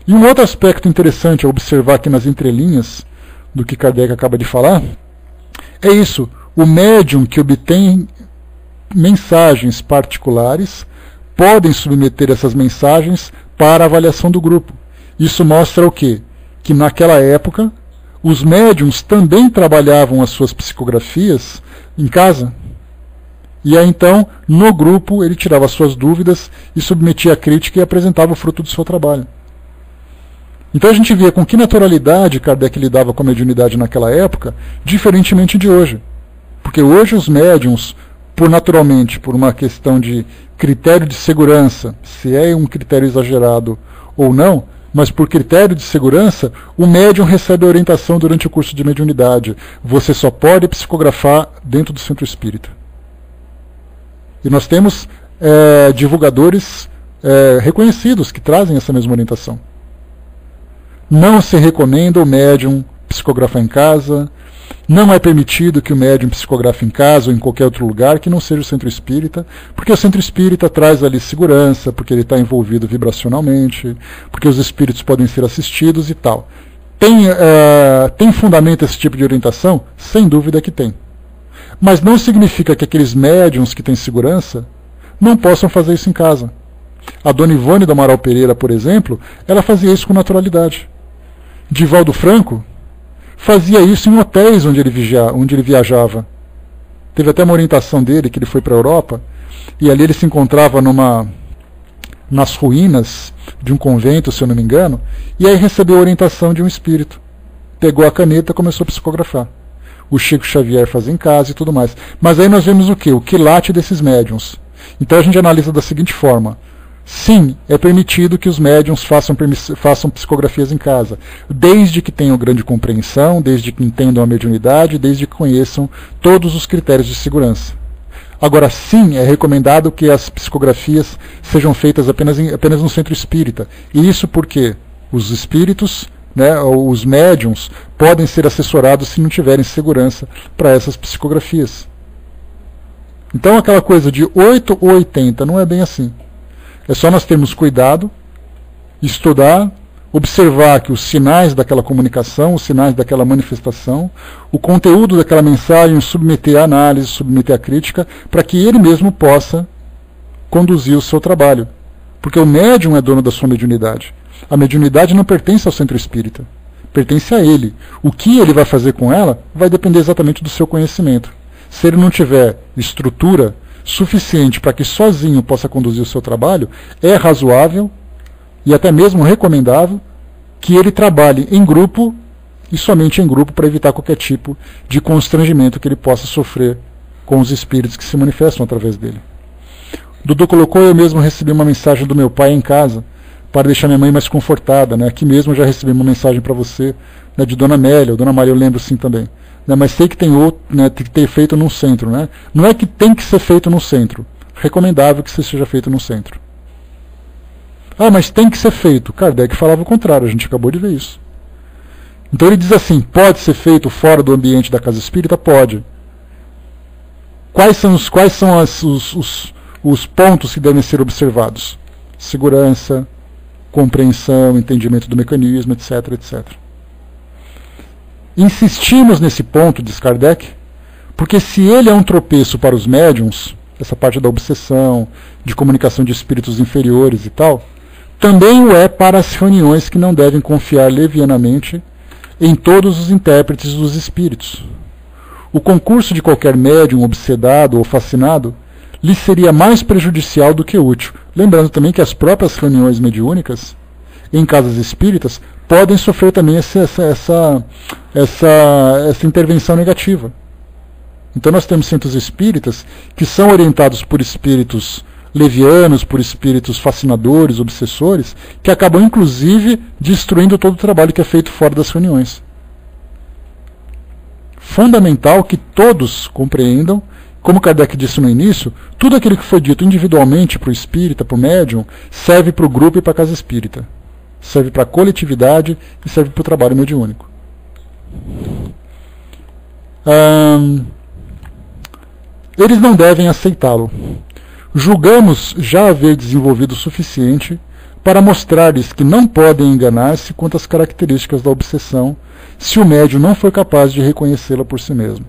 E um outro aspecto interessante a observar aqui nas entrelinhas do que Kardec acaba de falar, é isso, o médium que obtém mensagens particulares podem submeter essas mensagens para a avaliação do grupo. Isso mostra o quê? Que naquela época os médiums também trabalhavam as suas psicografias em casa. E aí então, no grupo, ele tirava as suas dúvidas e submetia a crítica e apresentava o fruto do seu trabalho. Então a gente via com que naturalidade Kardec lidava com a mediunidade naquela época, diferentemente de hoje. Porque hoje os médiums, por uma questão de critério de segurança, se é um critério exagerado ou não, mas por critério de segurança, o médium recebe a orientação durante o curso de mediunidade. Você só pode psicografar dentro do centro espírita. E nós temos divulgadores reconhecidos que trazem essa mesma orientação. Não se recomenda o médium psicografar em casa, não é permitido que o médium psicografe em casa ou em qualquer outro lugar que não seja o centro espírita, porque o centro espírita traz ali segurança, porque ele está envolvido vibracionalmente, porque os espíritos podem ser assistidos e tal. Tem fundamento esse tipo de orientação? Sem dúvida que tem. Mas não significa que aqueles médiums que têm segurança não possam fazer isso em casa. A dona Ivone do Amaral Pereira, por exemplo, ela fazia isso com naturalidade. Divaldo Franco fazia isso em hotéis onde ele viajava. Teve até uma orientação dele, que ele foi para a Europa, e ali ele se encontrava nas ruínas de um convento, se eu não me engano, e aí recebeu a orientação de um espírito. Pegou a caneta e começou a psicografar. O Chico Xavier fazia em casa e tudo mais. Mas aí nós vemos o quê? O quilate desses médiuns. Então a gente analisa da seguinte forma. Sim, é permitido que os médiuns façam psicografias em casa, desde que tenham grande compreensão, desde que entendam a mediunidade, desde que conheçam todos os critérios de segurança. Agora, sim, é recomendado que as psicografias sejam feitas apenas no centro espírita. E isso porque os espíritos, os médiuns, podem ser assessorados se não tiverem segurança para essas psicografias. Então aquela coisa de 8 ou 80 não é bem assim. É só nós termos cuidado, estudar, observar que os sinais daquela comunicação, os sinais daquela manifestação, o conteúdo daquela mensagem, submeter à análise, submeter à crítica, para que ele mesmo possa conduzir o seu trabalho. Porque o médium é dono da sua mediunidade. A mediunidade não pertence ao centro espírita, pertence a ele. O que ele vai fazer com ela vai depender exatamente do seu conhecimento. Se ele não tiver estrutura suficiente para que sozinho possa conduzir o seu trabalho, é razoável e até mesmo recomendável que ele trabalhe em grupo e somente em grupo para evitar qualquer tipo de constrangimento que ele possa sofrer com os espíritos que se manifestam através dele. Dudu colocou: eu mesmo recebi uma mensagem do meu pai em casa para deixar minha mãe mais confortada, né? Aqui mesmo eu já recebi uma mensagem para você, né, de Dona Amélia, ou Dona Maria, eu lembro sim também. Né, mas sei que tem outro, né, tem que ter feito num centro. Né? Não é que tem que ser feito no centro, recomendável que isso seja feito no centro. Ah, mas tem que ser feito. Kardec falava o contrário, a gente acabou de ver isso. Então ele diz assim: pode ser feito fora do ambiente da casa espírita? Pode. Quais são os pontos que devem ser observados? Segurança, compreensão, entendimento do mecanismo, etc, etc. Insistimos nesse ponto, diz Kardec, porque se ele é um tropeço para os médiuns, essa parte da obsessão, de comunicação de espíritos inferiores e tal, também o é para as reuniões que não devem confiar levianamente em todos os intérpretes dos espíritos. O concurso de qualquer médium obsedado ou fascinado lhe seria mais prejudicial do que útil. Lembrando também que as próprias reuniões mediúnicas em casas espíritas podem sofrer também essa intervenção negativa. Então nós temos centros espíritas que são orientados por espíritos levianos, por espíritos fascinadores, obsessores, que acabam inclusive destruindo todo o trabalho que é feito fora das reuniões. Fundamental que todos compreendam, como Kardec disse no início, tudo aquilo que foi dito individualmente para o espírita, para o médium, serve para o grupo e para a casa espírita. Serve para a coletividade e serve para o trabalho mediúnico. Eles não devem aceitá-lo. Julgamos já haver desenvolvido o suficiente para mostrar-lhes que não podem enganar-se quanto às características da obsessão, se o médium não for capaz de reconhecê-la por si mesmo.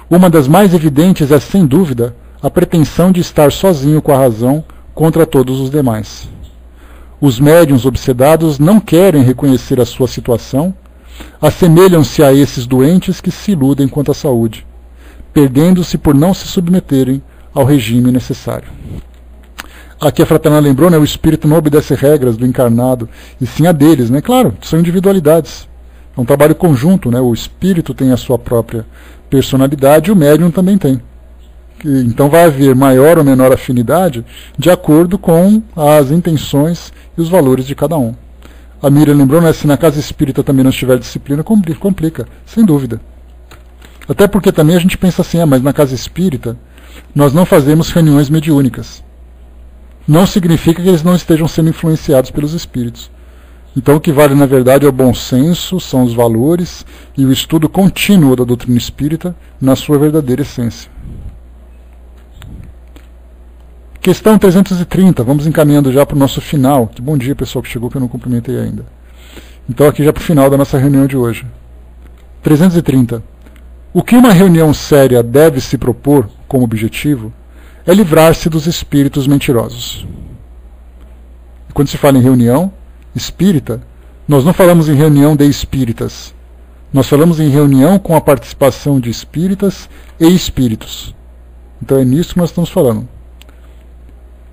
Uma das mais evidentes é, sem dúvida, a pretensão de estar sozinho com a razão contra todos os demais. Os médiuns obsedados não querem reconhecer a sua situação, assemelham-se a esses doentes que se iludem quanto à saúde, perdendo-se por não se submeterem ao regime necessário. Aqui a Fraterna lembrou, né, o espírito não obedece regras do encarnado, e sim a deles, né? Claro, são individualidades. É um trabalho conjunto, né? O espírito tem a sua própria personalidade e o médium também tem. Então vai haver maior ou menor afinidade de acordo com as intenções e os valores de cada um. A Miriam lembrou, né, se na casa espírita também não estiver disciplina, complica, sem dúvida. Até porque também a gente pensa assim, mas na casa espírita nós não fazemos reuniões mediúnicas. Não significa que eles não estejam sendo influenciados pelos espíritos. Então o que vale na verdade é o bom senso, são os valores e o estudo contínuo da doutrina espírita na sua verdadeira essência. Questão 330, vamos encaminhando já para o nosso final. Que bom dia, pessoal que chegou, que eu não cumprimentei ainda. Então aqui já para o final da nossa reunião de hoje. 330. O que uma reunião séria deve se propor como objetivo é livrar-se dos espíritos mentirosos. E quando se fala em reunião espírita, nós não falamos em reunião de espíritas. Nós falamos em reunião com a participação de espíritas e espíritos. Então é nisso que nós estamos falando.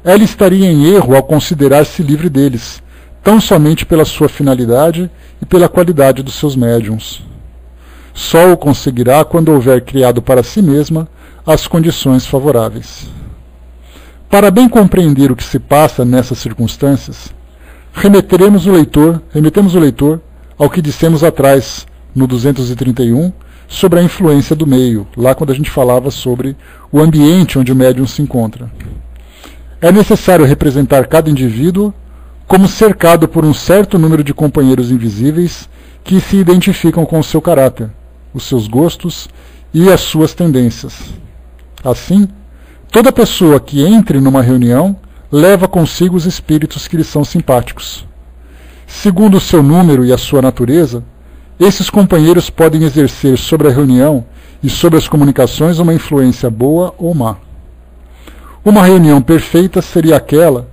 Ela estaria em erro ao considerar-se livre deles, tão somente pela sua finalidade e pela qualidade dos seus médiuns. Só o conseguirá quando houver criado para si mesma as condições favoráveis. Para bem compreender o que se passa nessas circunstâncias, remetemos o leitor ao que dissemos atrás, no 231, sobre a influência do meio, lá quando a gente falava sobre o ambiente onde o médium se encontra. É necessário representar cada indivíduo como cercado por um certo número de companheiros invisíveis que se identificam com o seu caráter, os seus gostos e as suas tendências. Assim, toda pessoa que entre numa reunião leva consigo os espíritos que lhe são simpáticos. Segundo o seu número e a sua natureza, esses companheiros podem exercer sobre a reunião e sobre as comunicações uma influência boa ou má. Uma reunião perfeita seria aquela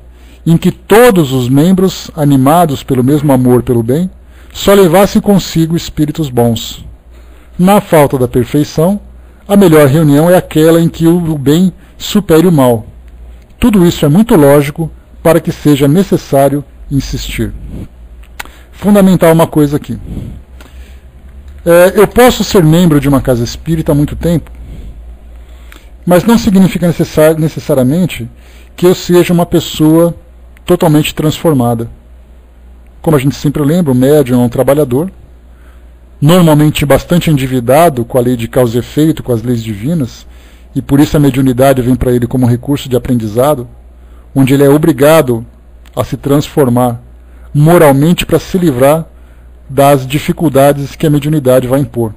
em que todos os membros, animados pelo mesmo amor pelo bem, só levassem consigo espíritos bons. Na falta da perfeição, a melhor reunião é aquela em que o bem supere o mal. Tudo isso é muito lógico para que seja necessário insistir. Fundamental uma coisa aqui. Eu posso ser membro de uma casa espírita há muito tempo, mas não significa necessariamente que eu seja uma pessoa totalmente transformada. Como a gente sempre lembra, o médium é um trabalhador, normalmente bastante endividado com a lei de causa e efeito, com as leis divinas, e por isso a mediunidade vem para ele como recurso de aprendizado, onde ele é obrigado a se transformar moralmente para se livrar das dificuldades que a mediunidade vai impor.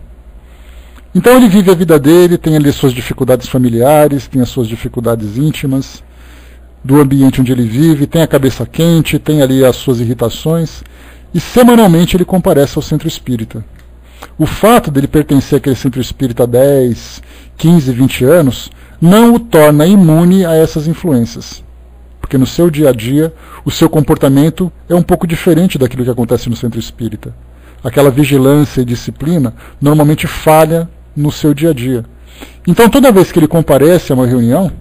Então ele vive a vida dele, tem ali as suas dificuldades familiares, tem as suas dificuldades íntimas, do ambiente onde ele vive, tem a cabeça quente, tem ali as suas irritações, e semanalmente ele comparece ao centro espírita. O fato dele pertencer àquele centro espírita há 10, 15, 20 anos, não o torna imune a essas influências. Porque no seu dia a dia, o seu comportamento é um pouco diferente daquilo que acontece no centro espírita. Aquela vigilância e disciplina normalmente falha no seu dia a dia. Então toda vez que ele comparece a uma reunião,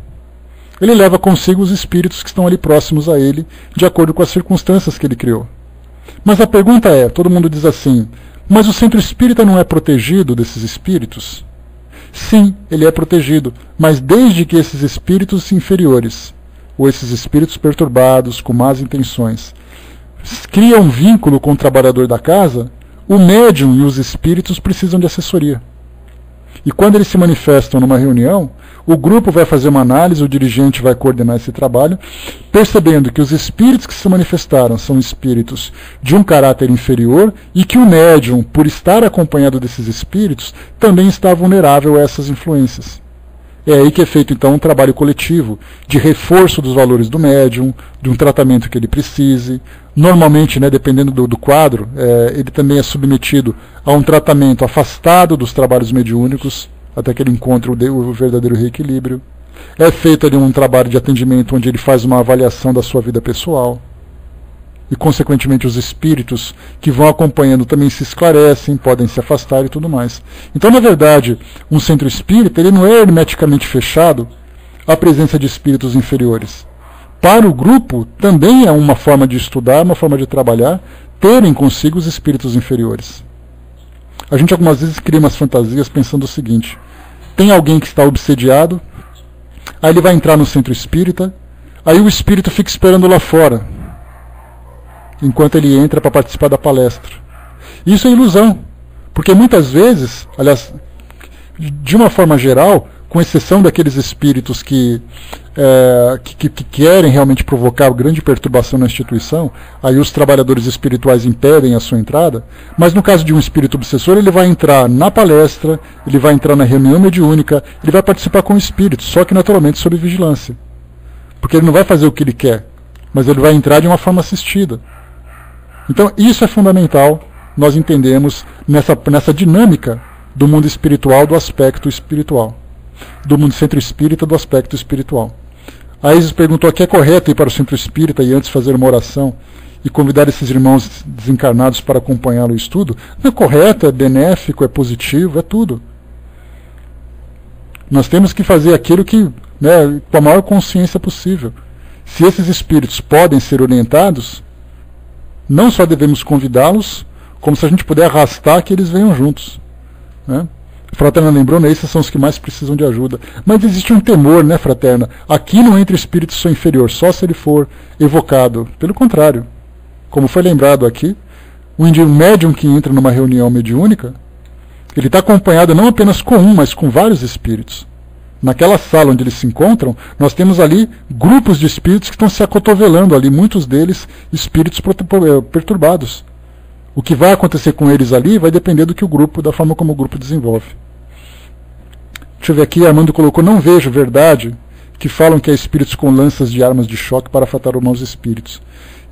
ele leva consigo os espíritos que estão ali próximos a ele, de acordo com as circunstâncias que ele criou. Mas a pergunta é, todo mundo diz assim, mas o centro espírita não é protegido desses espíritos? Sim, ele é protegido, mas desde que esses espíritos inferiores, ou esses espíritos perturbados, com más intenções, criam um vínculo com o trabalhador da casa, o médium e os espíritos precisam de assessoria. E quando eles se manifestam numa reunião, o grupo vai fazer uma análise, o dirigente vai coordenar esse trabalho, percebendo que os espíritos que se manifestaram são espíritos de um caráter inferior e que o médium, por estar acompanhado desses espíritos, também está vulnerável a essas influências. É aí que é feito então um trabalho coletivo de reforço dos valores do médium, de um tratamento que ele precise. Normalmente, dependendo do quadro, ele também é submetido a um tratamento afastado dos trabalhos mediúnicos, até que ele encontre o verdadeiro reequilíbrio. É feito ali um trabalho de atendimento onde ele faz uma avaliação da sua vida pessoal. E, consequentemente, os espíritos que vão acompanhando também se esclarecem, podem se afastar e tudo mais. Então, na verdade, um centro espírita ele não é hermeticamente fechado à presença de espíritos inferiores. Para o grupo, também é uma forma de estudar, uma forma de trabalhar, terem consigo os espíritos inferiores. A gente algumas vezes cria umas fantasias pensando o seguinte, tem alguém que está obsediado, aí ele vai entrar no centro espírita, aí o espírito fica esperando lá fora, enquanto ele entra para participar da palestra. Isso é ilusão, porque muitas vezes, aliás, de uma forma geral, com exceção daqueles espíritos que querem realmente provocar grande perturbação na instituição, aí os trabalhadores espirituais impedem a sua entrada, mas no caso de um espírito obsessor, ele vai entrar na palestra, ele vai entrar na reunião mediúnica, ele vai participar com o espírito, só que naturalmente sob vigilância. Porque ele não vai fazer o que ele quer, mas ele vai entrar de uma forma assistida. Então isso é fundamental, nós entendemos nessa dinâmica do mundo espiritual, do aspecto espiritual. Do mundo centro espírita, do aspecto espiritual. A Isis perguntou aqui, é correto ir para o centro espírita e antes fazer uma oração e convidar esses irmãos desencarnados para acompanhar o estudo? Não é correto, é benéfico, é positivo, é tudo. Nós temos que fazer aquilo que, com a maior consciência possível. Se esses espíritos podem ser orientados, não só devemos convidá-los, como se a gente puder arrastar que eles venham juntos. Fraterna lembrou, esses são os que mais precisam de ajuda. Mas existe um temor, fraterna? Aqui não entra espírito só inferior, só se ele for evocado. Pelo contrário, como foi lembrado aqui, o médium que entra numa reunião mediúnica, ele está acompanhado não apenas com um, mas com vários espíritos. Naquela sala onde eles se encontram, nós temos ali grupos de espíritos que estão se acotovelando ali, muitos deles espíritos perturbados. O que vai acontecer com eles ali vai depender da forma como o grupo desenvolve. Deixa eu ver aqui, Armando colocou, não vejo verdade que falam que há espíritos com lanças de armas de choque para afetar os maus espíritos.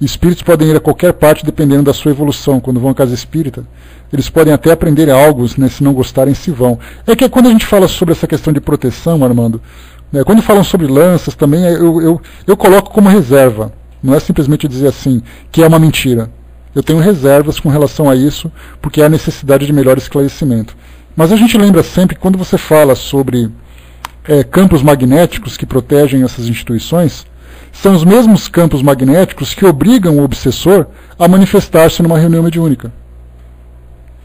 Espíritos podem ir a qualquer parte dependendo da sua evolução. Quando vão à casa espírita, eles podem até aprender algo, se não gostarem, se vão. É que quando a gente fala sobre essa questão de proteção, Armando, quando falam sobre lanças também, eu coloco como reserva. Não é simplesmente dizer assim, que é uma mentira. Eu tenho reservas com relação a isso, porque há necessidade de melhor esclarecimento. Mas a gente lembra sempre que quando você fala sobre campos magnéticos que protegem essas instituições, são os mesmos campos magnéticos que obrigam o obsessor a manifestar-se numa reunião mediúnica.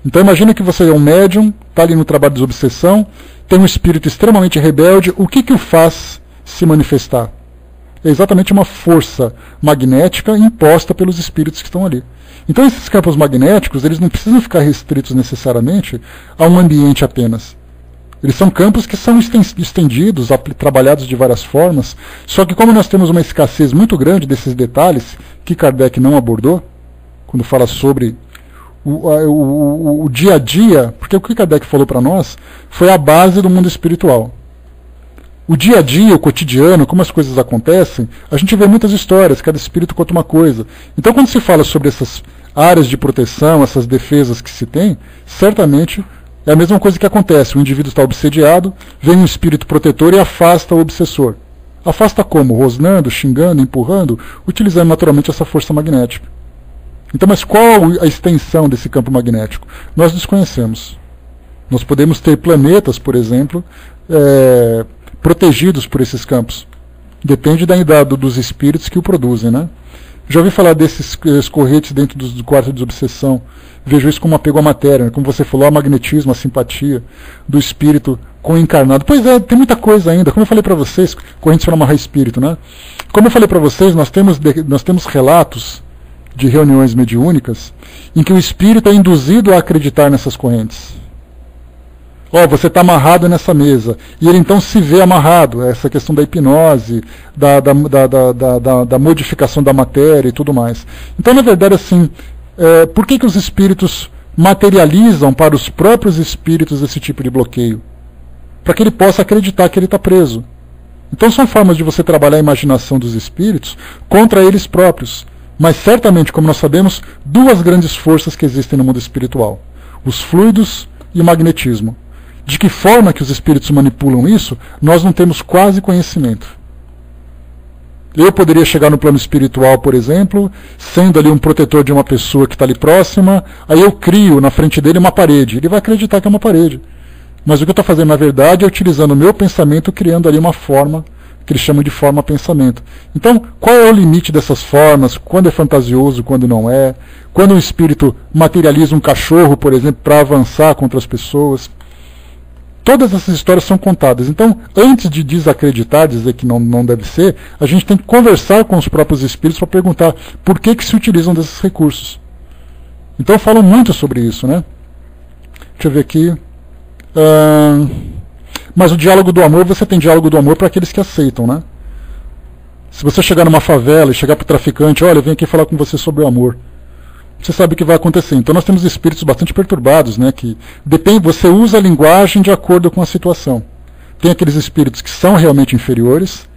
Então imagina que você é um médium, está ali no trabalho de desobsessão, tem um espírito extremamente rebelde, o que o faz se manifestar? É exatamente uma força magnética imposta pelos espíritos que estão ali. Então esses campos magnéticos, eles não precisam ficar restritos necessariamente a um ambiente apenas. Eles são campos que são estendidos, trabalhados de várias formas, só que como nós temos uma escassez muito grande desses detalhes, que Kardec não abordou, quando fala sobre o dia a dia, porque o que Kardec falou para nós foi a base do mundo espiritual. O dia a dia, o cotidiano, como as coisas acontecem, a gente vê muitas histórias, cada espírito conta uma coisa. Então quando se fala sobre essas áreas de proteção, essas defesas que se tem, certamente é a mesma coisa que acontece. O indivíduo está obsediado, vem um espírito protetor e afasta o obsessor. Afasta como? Rosnando, xingando, empurrando, utilizando naturalmente essa força magnética. Então, mas qual a extensão desse campo magnético? Nós desconhecemos. Nós podemos ter planetas, por exemplo, protegidos por esses campos. Depende da idade dos espíritos que o produzem, né? Já ouvi falar desses corretes dentro do quarto de desobsessão. Vejo isso como apego à matéria, né? Como você falou, o magnetismo, a simpatia do espírito com o encarnado. Pois é, tem muita coisa ainda. Como eu falei para vocês, correntes para amarrar espírito, né? Como eu falei para vocês, nós temos relatos de reuniões mediúnicas em que o espírito é induzido a acreditar nessas correntes. Você está amarrado nessa mesa. E ele então se vê amarrado. Essa questão da hipnose, da modificação da matéria e tudo mais. Então, na verdade, assim, por que os espíritos materializam para os próprios espíritos esse tipo de bloqueio? Para que ele possa acreditar que ele está preso. Então, são formas de você trabalhar a imaginação dos espíritos contra eles próprios. Mas, certamente, como nós sabemos, duas grandes forças que existem no mundo espiritual. Os fluidos e o magnetismo. De que forma que os espíritos manipulam isso, nós não temos quase conhecimento. Eu poderia chegar no plano espiritual, por exemplo, sendo ali um protetor de uma pessoa que está ali próxima, aí eu crio na frente dele uma parede. Ele vai acreditar que é uma parede. Mas o que eu estou fazendo, na verdade, é utilizando o meu pensamento, criando ali uma forma, que eles chamam de forma-pensamento. Então, qual é o limite dessas formas? Quando é fantasioso, quando não é? Quando um espírito materializa um cachorro, por exemplo, para avançar contra as pessoas? Todas essas histórias são contadas. Então, antes de desacreditar, dizer que não deve ser, a gente tem que conversar com os próprios espíritos para perguntar por que se utilizam desses recursos. Então, falam muito sobre isso, né? Deixa eu ver aqui. Mas o diálogo do amor, você tem diálogo do amor para aqueles que aceitam, né? Se você chegar numa favela e chegar para o traficante, olha, eu venho aqui falar com você sobre o amor. Você sabe o que vai acontecer. Então nós temos espíritos bastante perturbados, né? Que depende, você usa a linguagem de acordo com a situação. Tem aqueles espíritos que são realmente inferiores,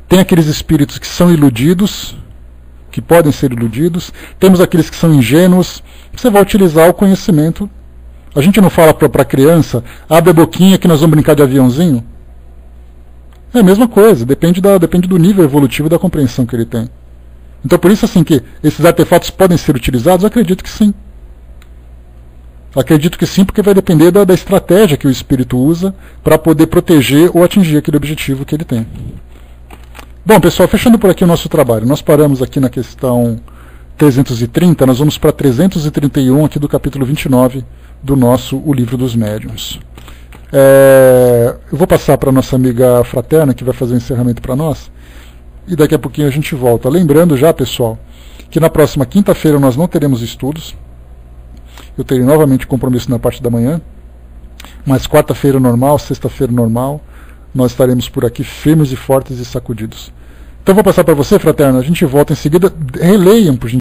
tem aqueles espíritos que são iludidos, que podem ser iludidos, temos aqueles que são ingênuos. Você vai utilizar o conhecimento. A gente não fala para a criança, abre a boquinha que nós vamos brincar de aviãozinho. É a mesma coisa, depende do nível evolutivo e da compreensão que ele tem. Então por isso assim que esses artefatos podem ser utilizados? Acredito que sim. Acredito que sim, porque vai depender da estratégia que o espírito usa para poder proteger ou atingir aquele objetivo que ele tem. Bom, pessoal, fechando por aqui o nosso trabalho. Nós paramos aqui na questão 330, nós vamos para 331 aqui do capítulo 29 do nosso O Livro dos Médiuns. Eu vou passar para a nossa amiga fraterna, que vai fazer o encerramento para nós, e daqui a pouquinho a gente volta. Lembrando já, pessoal, que na próxima quinta-feira nós não teremos estudos. Eu terei novamente compromisso na parte da manhã, mas quarta-feira normal, sexta-feira normal, nós estaremos por aqui firmes e fortes e sacudidos. Então vou passar para você, fraterna, a gente volta em seguida. Releiam, por gentileza.